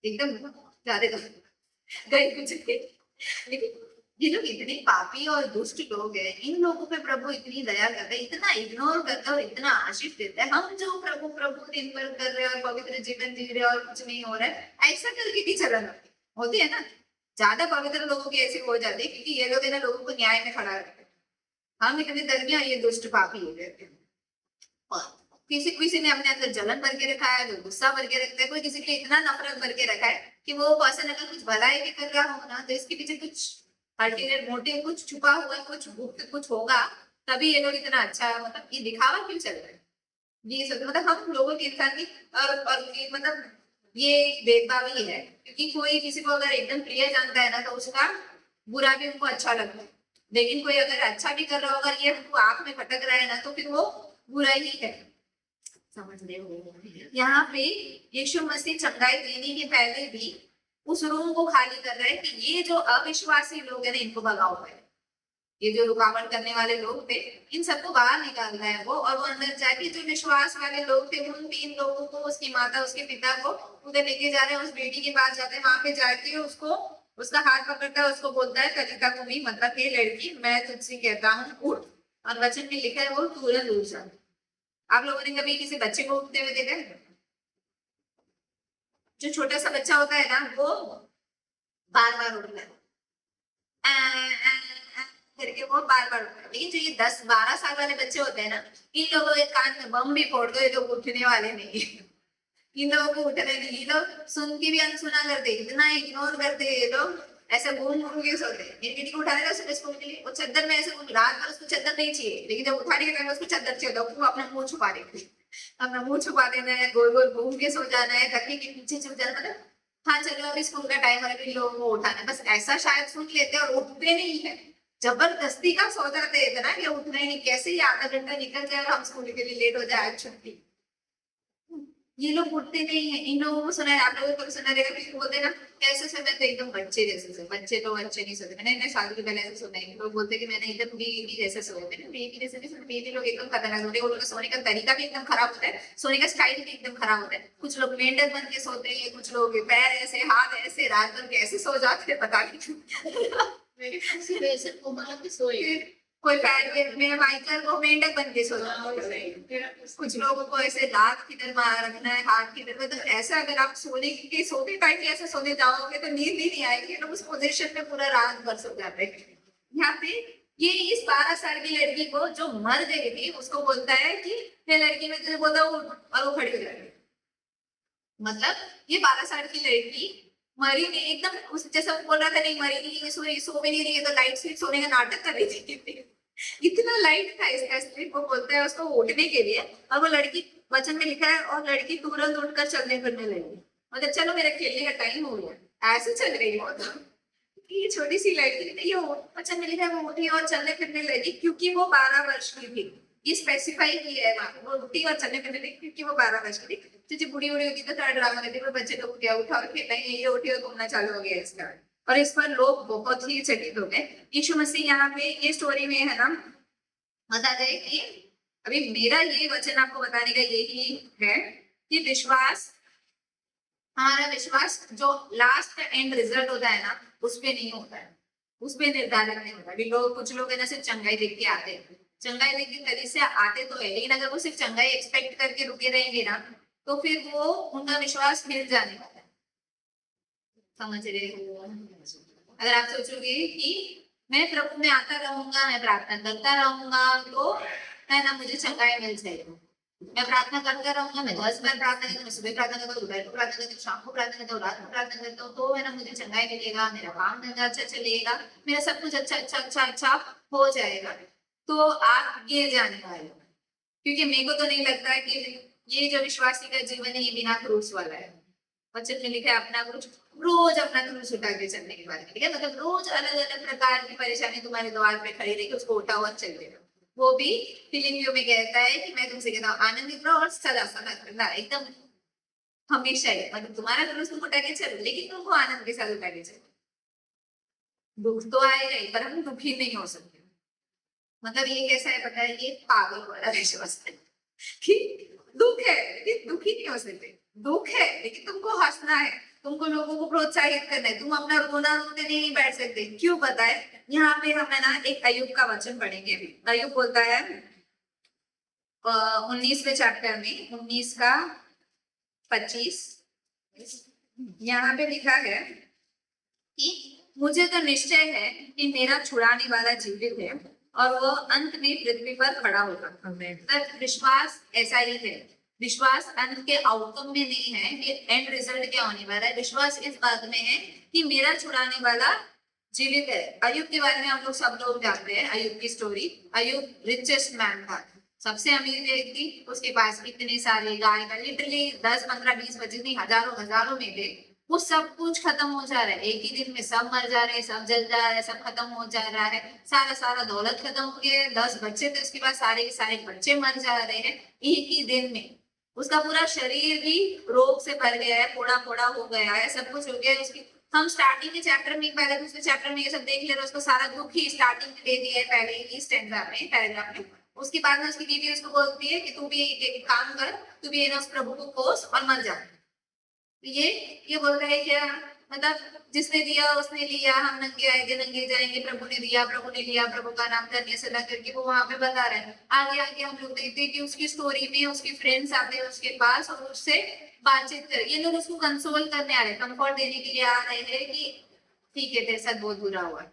एकदम ज्यादा गए कुछ, लेकिन ये लोग इतने पापी और दुष्ट लोग हैं, इन लोगों पे प्रभु इतनी दया करता है, इतना इग्नोर करता है और इतना आशीष देता है। हम जो प्रभु प्रभु दिन भर कर रहे हैं और पवित्र जीवन जी रहे हैं और कुछ नहीं हो रहा है, ऐसा करके भी चलन होती है ना। ज्यादा पवित्र लोगों की ऐसी हो जाती है क्योंकि ये लोग है ना लोगों को न्याय में खड़ा रखते हैं, हम इतने दरमियान ये दुष्ट पापी हो रहते हैं। किसी किसी ने अपने अंदर जलन भर के रखा है, जो गुस्सा भर के रखता है, कोई किसी के इतना नफरत भर के रखा है कि वो पर्सन अगर कुछ भलाई भी कर रहा हो ना तो इसके पीछे कुछ अल्टीमेट मोटिव, कुछ छुपा हुआ, कुछ गुप्त कुछ होगा, तभी ये लोग इतना अच्छा, मतलब ये दिखावा क्यों चल रहा है, ये सब मतलब हम लोगों के इंसान की और मतलब ये भेदभाव ही है, क्योंकि कोई किसी को अगर एकदम प्रिय जानता है ना तो उसका बुरा भी उनको अच्छा लगता है, लेकिन कोई अगर अच्छा भी कर रहा होगा, ये उनको आंख में खटक रहा है ना तो फिर वो बुरा ही है। समझ रहे हो, यहाँ पे यीशु मसीह चंगाई देने के पहले भी उस रूम को खाली कर रहा है कि ये जो अविश्वासी लोग है ना इनको भगाओ है, ये जो रुकावट करने वाले लोग थे इन सबको बाहर निकालना है वो, और वो अंदर जाके जो विश्वास वाले लोग थे उन 3 लोगों को, उसकी माता उसके पिता को उधर लेके जा रहे हैं, उस बेटी के पास जाते हैं, वहां पे जाके उसको उसका हाथ पकड़ता है, उसको बोलता है कलिका कुमी, मतलब ये लड़की मैं तुझसे कहता हूँ उठ, और वचन में लिखा है वो तुरंत उठ जाए। आप लोगों ने कभी किसी बच्चे को उठते हुए देखा है? जो छोटा सा बच्चा होता है ना वो बार बार उठता है, करके वो बार बार उठाए। लेकिन जो ये 10-12 साल वाले बच्चे होते हैं ना, इन लोगों के कान में बम भी फोड़ दो, ये लोग उठने वाले नहीं है। इन लोगों को उठने नहीं, ये लोग सुन के भी अनसुना करते, इतना इग्नोर करते हैं ये लोग, ऐसे घूम घूम के सोते हैं। मेरी बेटी को उठाने का सुबह स्कूल के लिए, वो चद्दर में ऐसे रात भर उसको चद्दर नहीं चाहिए, लेकिन जब उठाने के टाइम उसको चद्दर चाहिए होता है, वो अपना मुंह छुपा देती है, अपना मुंह छुपा देना है, गोल गोल घूम के सो जाना है, तकिए के पीछे छुप जाना, मतलब हाँ चलो अभी स्कूल का टाइम है, अभी लोगों को उठाना है, बस ऐसा शायद सुन लेते हैं और उठते नहीं है। जबरदस्ती का सो जाते हैं इतना कि उठना ही नहीं, कैसे ही आधा घंटा निकल जाए और हम स्कूल के लिए लेट हो जाए, आज छुट्टी। ये लोग उठते नहीं है, इन लोगों को सुना है, आप लोगों को भी सुना रहेगा, किसी को बोलते हैं ना कैसे समय तो एकदम बच्चे जैसे से, बच्चे तो बच्चे नहीं सोते। मैंने इतने साल के पहले ऐसे सुना है, लोग बोलते हैं कि मैंने एकदम बेबी जैसे सोए। मैंने बेबी जैसे नहीं सोते, बेबी लोग एकदम खतरनाक होते हैं, उनका सोने का तरीका भी एकदम खराब होता है, सोने का स्टाइल भी एकदम खराब होता है। कुछ लोग मेंढक बन के सोते हैं, कुछ लोग पैर ऐसे हाथ ऐसे रात भर कैसे सो जाते हैं पता नहीं। वैसे घुमा के सोए। कोई पैर में माइकल को मेंढक बन के सोता है, कुछ लोगों को ऐसे दांत किधर मार रखना है, हाथ किधर, मतलब ऐसा अगर आप सोने के सोते टाइम ऐसे सोने जाओगे तो नींद ही नहीं आएगी, लोग उस पोजीशन में पूरा रात भर सो जाते हैं। यहाँ पे ये इस 12 साल की लड़की को जो मर गई थी उसको बोलता है कि ये लड़की में तुझे बोलता हूँ, और वो खड़ी हो जाती। मतलब ये 12 साल की लड़की मरी नहीं, एकदम उस जैसा वो बोल रहा था, नहीं मरी नहीं, सो भी नहीं रही है, तो लाइट स्लीप सोने का नाटक कर रही थी। इतना लाइट था इसका स्लीप, वो बोलता है उसको उठने के लिए, और वो लड़की वचन में लिखा है, और लड़की तुरंत उठकर चलने फिरने लगी, मतलब चलो मेरा खेलने का टाइम हो गया, ऐसे चल रही हो। तो ये छोटी सी लड़की थी, ये वचन में लिखा है, वो उठी और चलने फिरने लगी, क्योंकि वो 12 वर्ष की थी। ये स्पेसिफाई किया है वहां, वो उठी और चलने फिरने लगी क्योंकि वो 12 वर्ष की थी। तो जो बुढ़ी होती तो थोड़ा ड्रामा करती, वो बच्चे लोग क्या उठा और खेलना, ये उठी और घूमना चालू हो गया इसका। और इस पर लोग बहुत ही चकित हो गए। यीशु मसीह यहाँ पे ये स्टोरी में है ना बता दे कि अभी मेरा ये वचन आपको बताने का यही है कि विश्वास, हमारा विश्वास जो लास्ट एंड रिजल्ट होता है ना उस पे नहीं होता है, उस पे निर्धारित नहीं होता। अभी लोग, कुछ लोग है ना सिर्फ चंगाई देख के आते हैं, चंगाई देख के कली से आते तो है, लेकिन अगर वो सिर्फ चंगाई एक्सपेक्ट करके रुके रहेंगे ना तो फिर वो उनका विश्वास हिल जाने वाला है। समझ रहे हो? अगर आप सोचोगे कि मैं प्रभु में आता रहूंगा, मैं प्रार्थना करता रहूंगा, तो है ना मुझे चंगाई मिल जाएगी। मैं प्रार्थना करता रहूंगा, मैं 10 बार प्रार्थना करता हूँ, मैं सुबह प्रार्थना करता हूँ, दोपहर को प्रार्थना करता हूँ, शाम को प्रार्थना करता हूँ, रात को प्रार्थना करता हूँ, तो है ना मुझे चंगाई मिलेगा, मेरा काम धंधा अच्छा चलेगा, मेरा सब कुछ अच्छा अच्छा अच्छा अच्छा हो जाएगा। तो आप गिर जाने वाले हो, क्योंकि मेरे को तो नहीं लगता कि ये जो विश्वासी का जीवन है ये बिना क्रूस वाला है। वचन में लिखा है अपना क्रूस, रोज अपना क्रूस उठा के चलने के बारे में, ठीक है? मतलब रोज अलग अलग प्रकार की परेशानी तुम्हारे द्वार पे खड़ी रहेगी, उसको उठा हुआ चल देगा। वो भी फिलिपियों में कहता है कि मैं तुमसे कहता हूँ आनंदित रहो और सदा सदा करना, एकदम हमेशा ही, मतलब तुम्हारा क्रूस तुम उठा के चलो, लेकिन तुमको आनंद के साथ उठा के चलो। दुख तो आएगा ही, पर हम दुखी नहीं हो सकते। मतलब ये कैसा है पता है, ये पागल वाला विश्वास है कि दुख है लेकिन दुखी नहीं हो सकते, दुख है लेकिन तुमको हंसना है, तुमको लोगों को प्रोत्साहित करना है, तुम अपना रोना रोते नहीं बैठ सकते। क्यों पता है? यहाँ पे हमें ना एक अय्यूब का वचन पढ़ेंगे। अय्यूब बोलता है 19वें चैप्टर में 19 का 25, यहाँ पे लिखा है कि मुझे तो निश्चय है कि मेरा छुड़ाने वाला जीवित है और वो अंत में पृथ्वी पर खड़ा होगा। तो विश्वास ऐसा ही है, विश्वास अंत के आउटकम में नहीं है कि एंड रिजल्ट क्या होने वाला है, विश्वास इस बात में है कि मेरा छुड़ाने वाला जीवित है। अय्यूब के बारे में हम लोग सब लोग जानते हैं, अय्यूब की स्टोरी। अय्यूब रिचेस्ट मैन था, सबसे अमीर व्यक्ति, उसके पास इतने सारे गाय का लिटरली 10 15 20 25 नहीं हजारों हजारों में थे। वो सब कुछ खत्म हो जा रहा है, एक ही दिन में सब मर जा रहे हैं, सब जल जा रहा है, सब खत्म हो जा रहा है, सारा सारा दौलत खत्म हो गया है, 10 बच्चे थे उसके पास, सारे के सारे बच्चे मर जा रहे हैं एक ही दिन में। उसका पूरा शरीर भी रोग से भर गया है, फोड़ा फोड़ा हो गया है, सब कुछ हो गया है। उसकी हम स्टार्टिंग के चैप्टर में पहले दूसरे चैप्टर में ये सब देख ले रहे, उसको सारा दुख ही स्टार्टिंग में दे दिया है पहले ही स्टैंडा में, पैराग्राफ में। उसके बाद में उसकी बीवी उसको बोलती है कि तू भी एक काम कर, तू भी उस प्रभु को कोस और मर जा। ये बोल रहा है क्या, मतलब जिसने दिया उसने लिया, हम नंगे आएंगे नंगे जाएंगे, प्रभु ने दिया प्रभु ने लिया, प्रभु का नाम करने से लग करके वो वहां पे बता रहा है। आगे आगे हम लोग देखते हैं कि उसकी स्टोरी में उसके फ्रेंड्स आते हैं उसके पास और उससे बातचीत कर, ये लोग उसको कंसोल करने आ रहे हैं, कंफर्ट देने के लिए आ रहे हैं कि ठीक है तेरे साथ बहुत बुरा हुआ,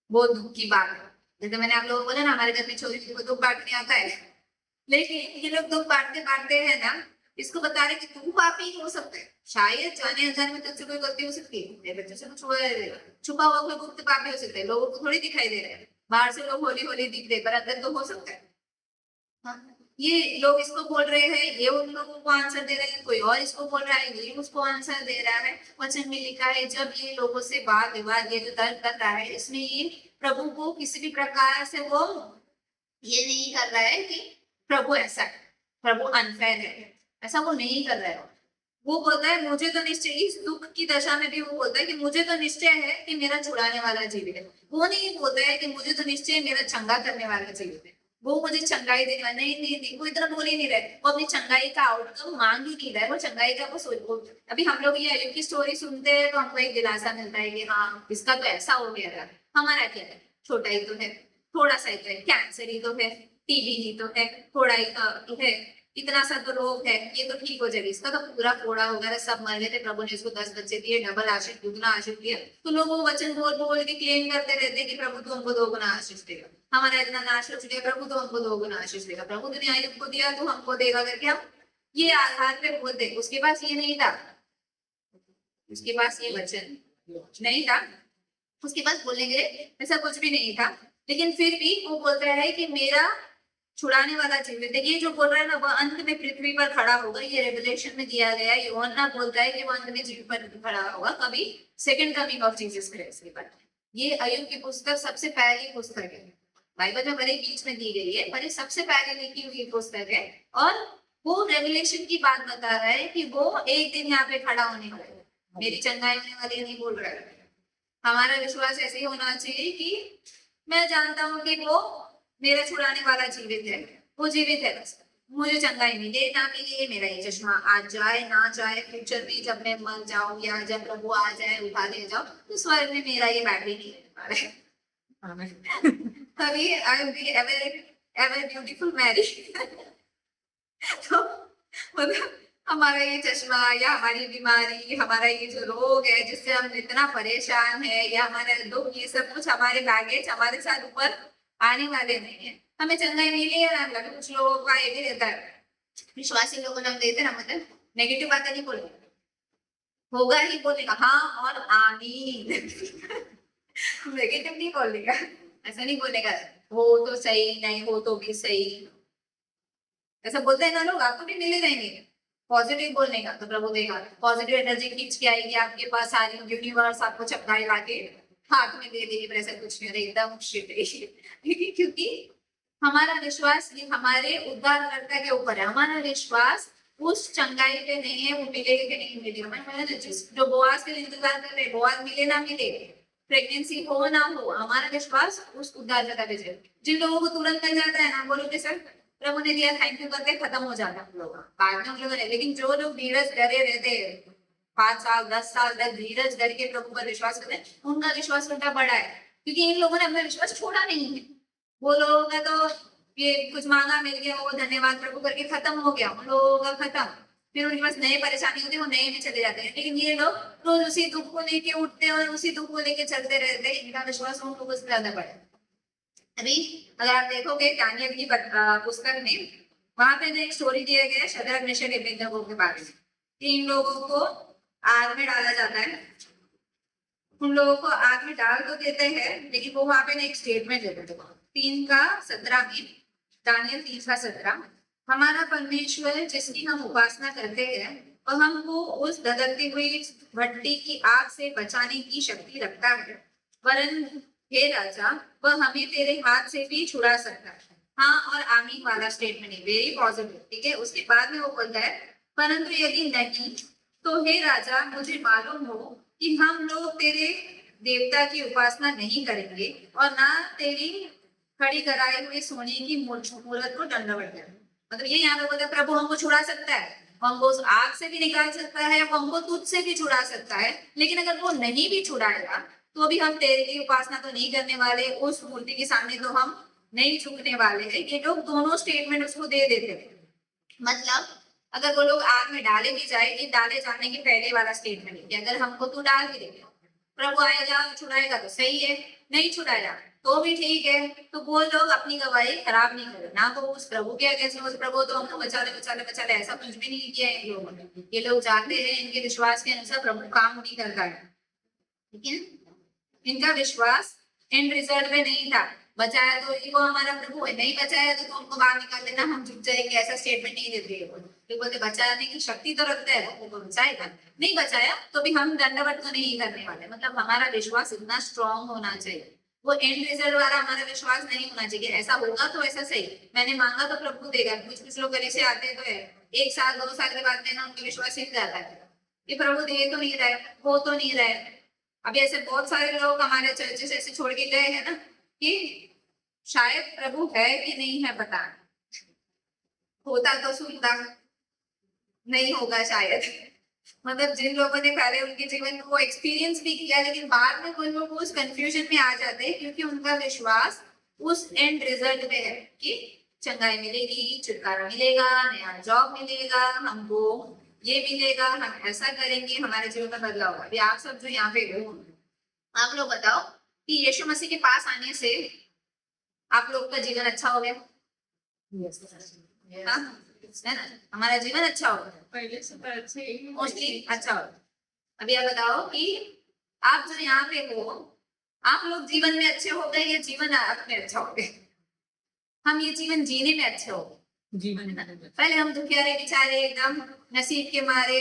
बहुत दुख की बात है, जैसे मैंने आप लोगों को बोला ना, हमारे घर में छोरी को दुख बांटने आता है, लेकिन ये लोग दुख बांटते बांटते है ना, इसको बता रहे कि तू पापी हो सकता है, शायद जाने अनजाने में तुझसे कोई गलती हो सकती है, मेरे बच्चे से कुछ हुआ है, छुपा हुआ कोई गुप्त पापी हो सकता है, लोगों को थोड़ी दिखाई दे रहा है, बाहर से लोग होली होली दिख रहे पर अंदर तो हो सकता है। हाँ, ये लोग इसको बोल रहे हैं, ये उन लोगों को आंसर दे रहे हैं, कोई और इसको बोल रहा है, ये उसको आंसर दे रहा है। वचन में लिखा है जब ये लोगों से वाद विवाद, ये जो तर्क कर रहा है, इसमें ये प्रभु को किसी भी प्रकार से वो ये नहीं कर रहा है कि प्रभु ऐसा है, प्रभु अनफेयर है, ऐसा वो नहीं कर रहा है। वो बोलता है मुझे तो निश्चय, इस दुख की दशा में भी वो बोलता है कि मुझे तो निश्चय है कि मेरा छुड़ाने वाला जीवित है। वो नहीं बोलता है कि मुझे तो निश्चय मेरा चंगा करने वाला जीवित है, वो मुझे चंगाई देने वाला, नहीं नहीं नहीं, वो इतना बोल ही नहीं रहे, वो अपनी चंगाई का आउटकम मांग ही नहीं रहा है, वो चंगाई का वो सोच। अभी हम लोग ये अय्यूब की स्टोरी सुनते हैं तो हमको एक दिलासा मिलता है कि हाँ इसका तो ऐसा हो गया था, हमारा क्या है, छोटा ही तो है, थोड़ा सा ही तो है, कैंसर ही तो है, टीबी ही तो है, थोड़ा ही है, इतना सा तो रोग है, ये तो ठीक हो जाएगा, इसका तो पूरा फोड़ा वगैरह सब मर गए थे, प्रभु ने इसको 10 बच्चे दिए, डबल आशीष दुगना आशीष दिया। तो लोग वो वचन बोल बोल के क्लेम करते रहते कि प्रभु तो हमको 2 गुना आशीष देगा, हमारा इतना नाश हो चुका है, प्रभु तो हमको 2 गुना आशीष देगा, प्रभु ने अय्यूब को दिया तो हमको देगा करके हम ये आधार पे बोलते। उसके पास ये नहीं था, उसके पास ये वचन नहीं था, उसके पास बोलने के लिए ऐसा कुछ भी नहीं था, लेकिन फिर भी वो बोलता है कि मेरा छुड़ाने वाला जीवित है। ये जो बोल रहा है ना, वो अंत में पृथ्वी पर खड़ा होगा, ये रेवलेशन में दिया गया है, यूहन्ना बोलता है कि वो अंत में पृथ्वी पर खड़ा होगा, कभी second coming of Jesus Christ के बाद। ये अय्यूब की पुस्तक सबसे पहली पुस्तक है, बाइबल में भले बीच में दी गई है, पर ये सबसे पहले लिखी हुई पुस्तक है, और वो रेवलेशन की बात बता रहा है कि वो एक दिन यहाँ पे खड़ा होने वाला है, मेरी चंगाई होने वाली नहीं बोल रहा है। हमारा विश्वास ऐसे ही होना चाहिए कि मैं जानता हूँ कि वो मेरा छुड़ाने वाला जीवित है, वो जीवित है, बस मुझे चंगाई मिले ना मिले, मेरा ये चश्मा आज जाए ना जाए, फ्यूचर में जब मैं मर जाऊं या जब प्रभु आ जाए उठा ले जाओ, तो स्वर्ग में मेरा ये बैटरी नहीं रहने वाला है। तभी I will be ever ever beautiful Mary. तो मतलब हमारा ये चश्मा या हमारी बीमारी, हमारा ये जो रोग है जिससे हम इतना परेशान है, या हमारा दुख, ये सब कुछ हमारे बैगेज हमारे साथ ऊपर आने वाले नहीं है। हमें चंगाई मिली है ना, कुछ लोगों का ये भी रहता है, विश्वासी लोगों को हम देते ना, मतलब नेगेटिव बातें नहीं बोलेगा, होगा ही बोलेगा हाँ और आमीन। नेगेटिव नहीं बोलेगा, ऐसा नहीं बोलेगा हो तो सही, नहीं हो तो भी सही, ऐसा बोलते हैं ना लोग, आपको भी मिले रहेंगे पॉजिटिव बोलने का, तो प्रभु देगा पॉजिटिव एनर्जी खींच के आएगी आपके पास, सारी यूनिवर्स आपको चपकाए लाके हाथ में दे देगी, पर ऐसा कुछ नहीं, एकदम शिट है। क्योंकि हमारा विश्वास ये हमारे उद्धारकर्ता के ऊपर है, हमारा विश्वास उस चंगाई पे नहीं है, वो मिलेगी कि नहीं मिलेगी। मैंने जो बोआज के लिए इंतजार कर रहे, बोआज मिले ना मिले, प्रेगनेंसी हो ना हो, हमारा विश्वास उस उद्धारकर्ता पे है। जिन लोगों को तुरंत मिल जाता है ना, बोलोगे सर प्रभु ने दिया थैंक यू करके खत्म हो जाता है लोग, बाद में हम लोग, लेकिन जो लोग धीरज डरे रहते हैं 5 साल 10 साल तक धीरज डर के प्रभु पर विश्वास करते हैं, उनका विश्वास उल्टा बड़ा है, क्योंकि इन लोगों ने अपना विश्वास छोड़ा नहीं है। वो लोगों का तो ये कुछ मांगा मिल गया, वो धन्यवाद प्रभु करके खत्म हो गया, उन लोगों का खत्म, फिर उनके पास नई परेशानी होती है, वो नए में चले जाते हैं। लेकिन ये लोग रोज उसी दुख को लेके उठते हैं और उसी दुख को लेके चलते रहते हैं, इनका विश्वास उन लोगों से ज्यादा बड़ा है। अभी अगर आप देखोगे दानियल की पुस्तक में, वहां पे एक स्टोरी दिया गया है शद्रक मेशक अबेदनगो के बारे में, कि इन लोगों को आग में डाला जाता है, उन लोगों को आग में डाल तो देते हैं, लेकिन वो वहां पे एक स्टेटमेंट देते थे 3:17 में, दानियल 3:17, हमारा परमेश्वर जिसकी हम उपासना करते हैं और हमको उस धधकती हुई भट्टी की आग से बचाने की शक्ति रखता है, वरन हे राजा वह हमें तेरे हाथ से भी छुड़ा सकता है। हाँ और आमीन वाला स्टेटमेंट है, वेरी पॉजिटिव, ठीक है। उसके बाद में वो बोलता है परंतु यदि नहीं तो हे राजा मुझे मालूम हो कि हम लोग तेरे देवता की उपासना नहीं करेंगे और ना तेरी खड़ी कराई हुई सोने की मूर्त को दंडवत करेंगे। मतलब ये यहाँ पे बोलता है प्रभु हमको छुड़ा सकता है, हमको उस आग से भी निकाल सकता है, वो हमको तुझसे भी छुड़ा सकता है, लेकिन अगर वो नहीं भी छुड़ाएगा तो भी हम तेरे की उपासना तो नहीं करने वाले, उस मूर्ति के सामने तो हम नहीं झुकने वाले हैं। ये लोग दोनों स्टेटमेंट उसको दे देते थे। मतलब अगर वो लोग आग में डाले भी जाए, ये डाले जाने के पहले वाला स्टेटमेंट है कि अगर हमको तू डाल भी देगा प्रभु आएगा छुड़ाएगा तो सही है, नहीं छुड़ाया तो भी ठीक है। तो वो लोग अपनी गवाही खराब नहीं करे ना, वो उस प्रभु के कैसे उस प्रभु तो हमको बचा ले ऐसा कुछ भी नहीं किया है इन लोगों ने। ये लोग चाहते हैं इनके विश्वास के अनुसार प्रभु काम नहीं करता है, ठीक है। इनका विश्वास एंड रिजल्ट में नहीं था। बचाया तो ये वो हमारा प्रभु है, नहीं बचाया तो उनको बाहर निकाल देना, हम झुक जाएंगे, ऐसा स्टेटमेंट नहीं देते वो बोलते बचाने की शक्ति तो रखता है वो बचाएगा, नहीं बचाया तो भी हम दंडवत तो नहीं करने वाले। मतलब हमारा विश्वास इतना स्ट्रांग होना चाहिए, वो एंड रिजल्ट वाला हमारा विश्वास नहीं होना चाहिए। ऐसा होगा तो ऐसा सही, मैंने मांगा तो प्रभु देगा। कुछ लोग गले से आते तो है 1 साल 2 साल के बाद देना उनका विश्वास हिल जाता है, ये प्रभु दे तो नहीं रहे, हो तो नहीं रहे। अभी ऐसे बहुत सारे लोग हमारे चर्चेस ऐसे छोड़ के गए हैं ना कि शायद प्रभु है कि नहीं है पता नहीं, होता तो सुनता, नहीं होगा शायद। मतलब जिन लोगों ने पहले उनके जीवन को एक्सपीरियंस भी किया, लेकिन बाद में कुछ लोग उस कंफ्यूजन में आ जाते हैं क्योंकि उनका विश्वास उस एंड रिजल्ट में है कि चंगाई मिलेगी, छुटकारा मिलेगा, नया जॉब मिलेगा, हमको ये मिलेगा, हम ऐसा करेंगे, हमारे जीवन में बदलाव होगा। अभी आप सब जो यहाँ पे हो, आप लोग बताओ कि यीशु मसीह के पास आने से आप लोग का जीवन अच्छा हो गया? हाँ, है ना, हमारा जीवन अच्छा होगा, पहले से तो अच्छे ही मोस्टली अच्छा होगा। अभी आप बताओ कि आप जो यहाँ पे हो, आप लोग जीवन में अच्छे हो गए या जीवन आप में अच्छा हो गए? हम ये जीवन जीने में अच्छे हो गए जीवन में। पहले हम दुखियारे बेचारे एकदम नसीब के मारे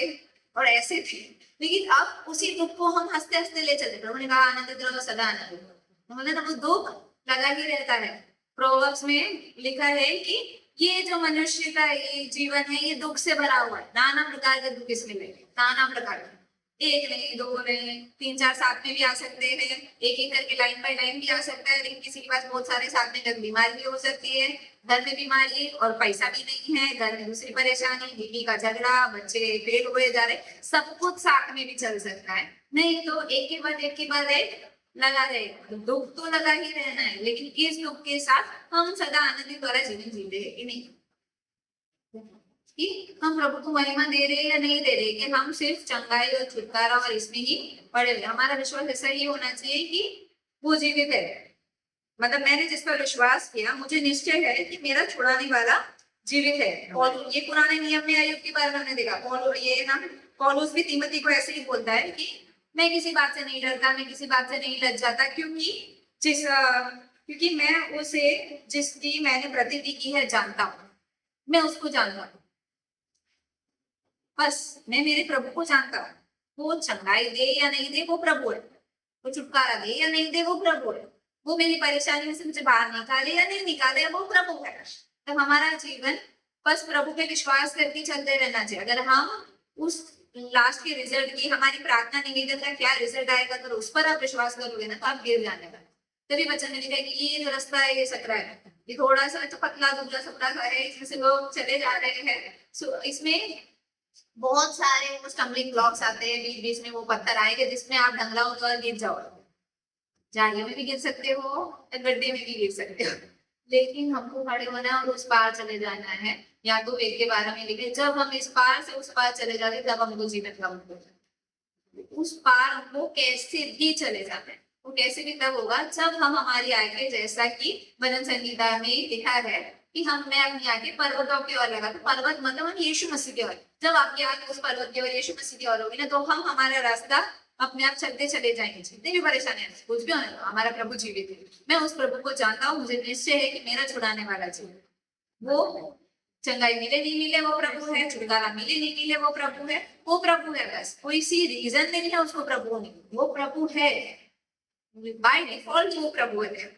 और ऐसे थे, लेकिन अब उसी दुख को हम हंसते हंसते ले चलते। प्रभु ने कहा आनंदित रहो सदा आनंदित रहो, मतलब वो दुख लगा ही रहता है। प्रोवर्ब्स में लिखा है कि ये जो मनुष्य का ये जीवन है ये दुख से भरा हुआ है, नाना प्रकार के दुख इसमें लगे, नाना प्रकार के, एक नहीं, दो नहीं, 3 4 साथ में भी आ सकते हैं, एक करके लाइन बाय लाइन भी आ सकता है। लेकिन किसी के पास बहुत सारे साथ में बीमारी भी हो सकती है, घर में बीमारी और पैसा भी नहीं है, घर में दूसरी परेशानी, बीवी का झगड़ा, बच्चे फेल हुए जा रहे, सब कुछ साथ में भी चल सकता है। नहीं तो एक के बाद एक लगा रहेगा, दुख तो लगा ही रहना है, लेकिन इस दुख के साथ हम सदा आनंदित वाला जीवन जीते हैं कि नहीं? कि हम प्रभु को महिमा दे रहे हैं या नहीं दे रहे, कि हम सिर्फ चंगाई और छुटकारा और इसमें ही पड़े हुए। हमारा विश्वास ऐसा ही होना चाहिए कि वो जीवित है, मतलब मैंने जिस पर विश्वास किया मुझे निश्चय है कि मेरा छुड़ाने वाला जीवित है। और ये पुराने नियम में आयुब के बारे में हमने देखा, पौलुस भी तीमोथी को ऐसे ही बोलता है कि मैं किसी बात से नहीं डरता, मैं किसी बात से नहीं लज जाता, क्योंकि मैं उसे जिसकी मैंने प्रतिज्ञा की है जानता हूँ, मैं उसको जानता हूँ। बस मैं मेरे प्रभु को जानता हूँ, वो चंगाई दे या नहीं दे वो प्रभु है, वो छुटकारा दे या नहीं दे वो प्रभु है, वो मेरी परेशानी में से मुझे बाहर निकाले या नहीं निकाले वो प्रभु है। तो हमारा जीवन बस प्रभु पे विश्वास करके चलते रहना चाहिए। अगर हम उस लास्ट के रिजल्ट की, हमारी प्रार्थना निवेदन का क्या रिजल्ट आएगा, अगर उस पर आप विश्वास करोगे ना तो आप गिर जाने वाले। तभी वचन में लिखा है कि ये जो रास्ता है ये सकरा है, ये थोड़ा सा तो पतला दुबला सकरा सा है, इसमें से लोग चले जा रहे हैं। सो इसमें बहुत सारे वो स्टम्बलिंग ब्लॉक्स आते हैं, बीच बीच में वो पत्थर आएंगे जिसमें आप ढंगला होकर गिर जाओगे, झाड़ियों में भी गिर सकते हो, गड्ढे में भी गिर सकते हो, लेकिन हमको खड़े होना और उस पार चले जाना है। या तो एक के बारे में लिखे, जब हम इस पार से उस पार चले जाते तब हमको जीवन का मतलब, उस पार हमको कैसे भी चले जाते हैं, वो कैसे भी तब होगा जब हम हमारी आगे, जैसा कि भजन संगीता में लिखा है कि मैं अपनी आगे पर्वतों की ओर लगा, तो पर्वत मतलब हम यीशु मसीह की ओर, जब आपकी आगे उस पर्वत की ओर यीशु मसीह की ओर होगी ना तो हम हमारा रास्ता अपने आप चलते चले जाएंगे, जितनी भी परेशानियां कुछ भी होने, हमारा प्रभु जीवित है। मैं उस प्रभु को जानता हूँ, मुझे निश्चय है कि मेरा छुड़ाने वाला जीवन, वो चंगाई मिले नहीं मिले वो प्रभु है, छुटकारा मिले नहीं मिले वो प्रभु है, वो प्रभु है। बस कोई सी रीजन नहीं है उसको प्रभु नहीं, वो प्रभु है बाय डिफॉल्ट, वो प्रभु है,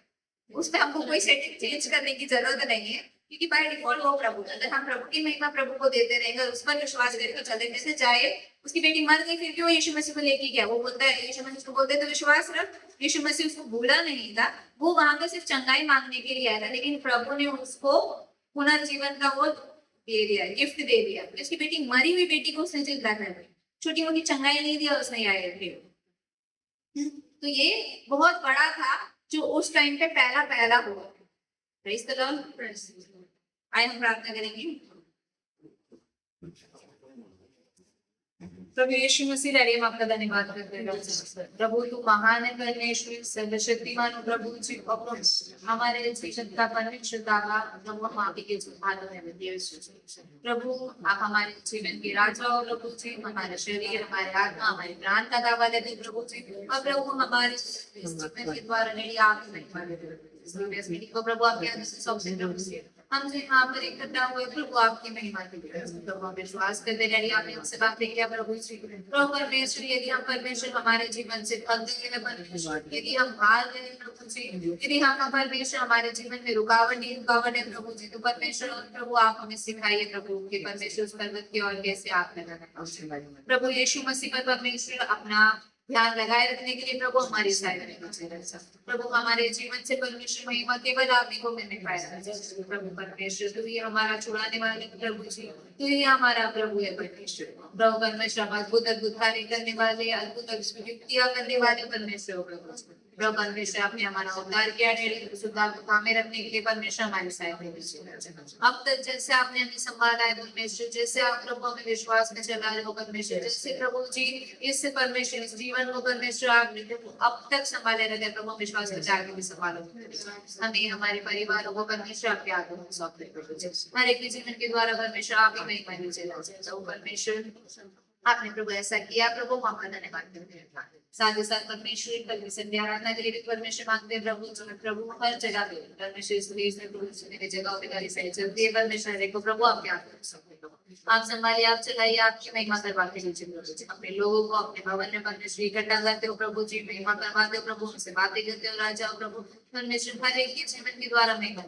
उसमें हमको कोई सेटिंग चेंज करने की जरूरत नहीं है, क्योंकि बाय डिफॉल्ट वो प्रभु है। अगर हम प्रभु की महिमा प्रभु को देते रहेंगे, उस पर विश्वास करके चले, जैसे चाहे उसकी बेटी मर गई फिर क्यों यीशु मसीह को लेके गया, वो बोलता है यीशु मसीह को बोलते तो विश्वास रख, यीशु मसीह उसको भूला नहीं था, वो वहां पर सिर्फ चंगाई मांगने के लिए आया था, लेकिन प्रभु ने उसको पुनर्जीवन का वो दे दिया, गिफ्ट दे दिया। उसकी बेटी मरी हुई बेटी को उसने जिंदा कर दिया, छोटी मोटी चंगाई नहीं दिया उसने आए थे। तो ये बहुत बड़ा था जो उस टाइम पे पहला हुआ। Praise the Lord. आइए हम प्रार्थना करेंगे। प्रभु यीशु मसीह डैडी हम आपका धन्यवाद करते हैं प्रभु तू महान है परमेश्वर सर्वशक्तिमान हो प्रभु जी और प्रभु हमारे जीवन का परमेश्वर दावा प्रभु हम आप ही के हाथों में देते हैं प्रभु आप हमारे जीवन के राजा हो प्रभु जी हमारा शरीर हमारे आत्मा हमारे प्राण का दावा देते हैं प्रभु जी और प्रभु हमारे जीवन के द्वारा नहीं आप नहीं को प्रभु आपके हाथ से सौंपते हैं प्रभु जी हम जो यहाँ पर इकट्ठा हुए प्रभु आपकी महिमा के लिए प्रभु हम विश्वास करते हैं डैडी आपने हमसे बात किया प्रभु जी प्रभु परमेश्वर यदि हम परमेश्वर हमारे जीवन से थक गए हैं परमेश्वर यदि हम हार गए हैं प्रभु जी यदि हम परमेश्वर हमारे जीवन में रुकावट है प्रभु जी तो परमेश्वर और प्रभु आप हमें सिखाइए प्रभु कि परमेश्वर उस पर्वत की ओर कैसे आप लगाना प्रभु यीशु मसीह पर परमेश्वर अपना ध्यान लगाए रखने के लिए प्रभु हमारी सहायता प्रभु हमारे जीवन से परमेश्वर महिमा केवल आप ही को मिलने पाएगा प्रभु परमेश्वर तू ही हमारा छुड़ाने वाले प्रभु जी तू ही हमारा प्रभु है परमेश्वर प्रभु परमेश्वर अद्भुत अद्भुत कार्य करने वाले अद्भुत युक्तियां करने वाले परमेश्वर प्रभु परमेश्वर आपने हमारा उद्धार किया सुधार को थामे रखने के लिए परमेश्वर हमारी सहायता अब तक जैसे आपने हमें संभाला है परमेश्वर जैसे आप प्रभु हमें विश्वास में चला रहे हो परमेश्वर जैसे प्रभु जी इस परमेश्वर इस जीवन को परमेश्वर आपने अब तक संभाले रहते प्रभु विश्वास में आगे भी संभालो हमें हमारे परिवारों को परमेश्वर आपके हाथों में सौंप दे प्रभु जी हर एक जीवन के द्वारा परमेश्वर आप ही महिमा नीचे ला परमेश्वर आपने प्रभु ऐसा किया प्रभु हम आपका धन्यवाद करते हैं साथ ही साथ परमेश्वर कल संध्या आराधना के लिए परमेश्वर मांगते हैं प्रभु हर जगह पे परमेश्वर इस देश में प्रभु मेरे जगह पे गाड़ी सही चलती है परमेश्वर देखो प्रभु आपके हाथ में आप संभालिए आप चलाइए आपकी महिमा करवाते लीजिए अपने लोगों को अपने भवन में परमेश्वर इकट्ठा करते हो प्रभु जी महिमा करवाते हो प्रभु उनसे बातें करते हो राजा प्रभु परमेश्वर हर एक के जीवन के द्वारा महिमा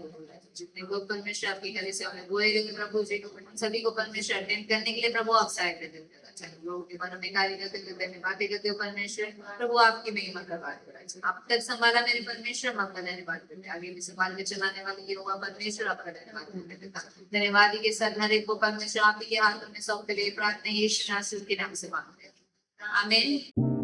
जितने लोग परमेश्वर आपकी गले से हमें बोए गए प्रभु जी सभी को परमेश्वर अटेंड करने के लिए प्रभु आप सहायता देते लोगों के मनों में कार्य करते बातें करते हो परमेश्वर प्रभु आपकी महिमा करवाते आप तक संभाला मेरे परमेश्वर हम आपका धन्यवाद करते हैं आगे भी संभाल के चलाने वाले ये होगा परमेश्वर आपका धन्यवाद धन्यवाद के साथ हर एक को परमेश्वर आप ही के हाथों में सौंपते हुए प्रार्थना यीशु नासरी के नाम से मांगते हैं आमीन।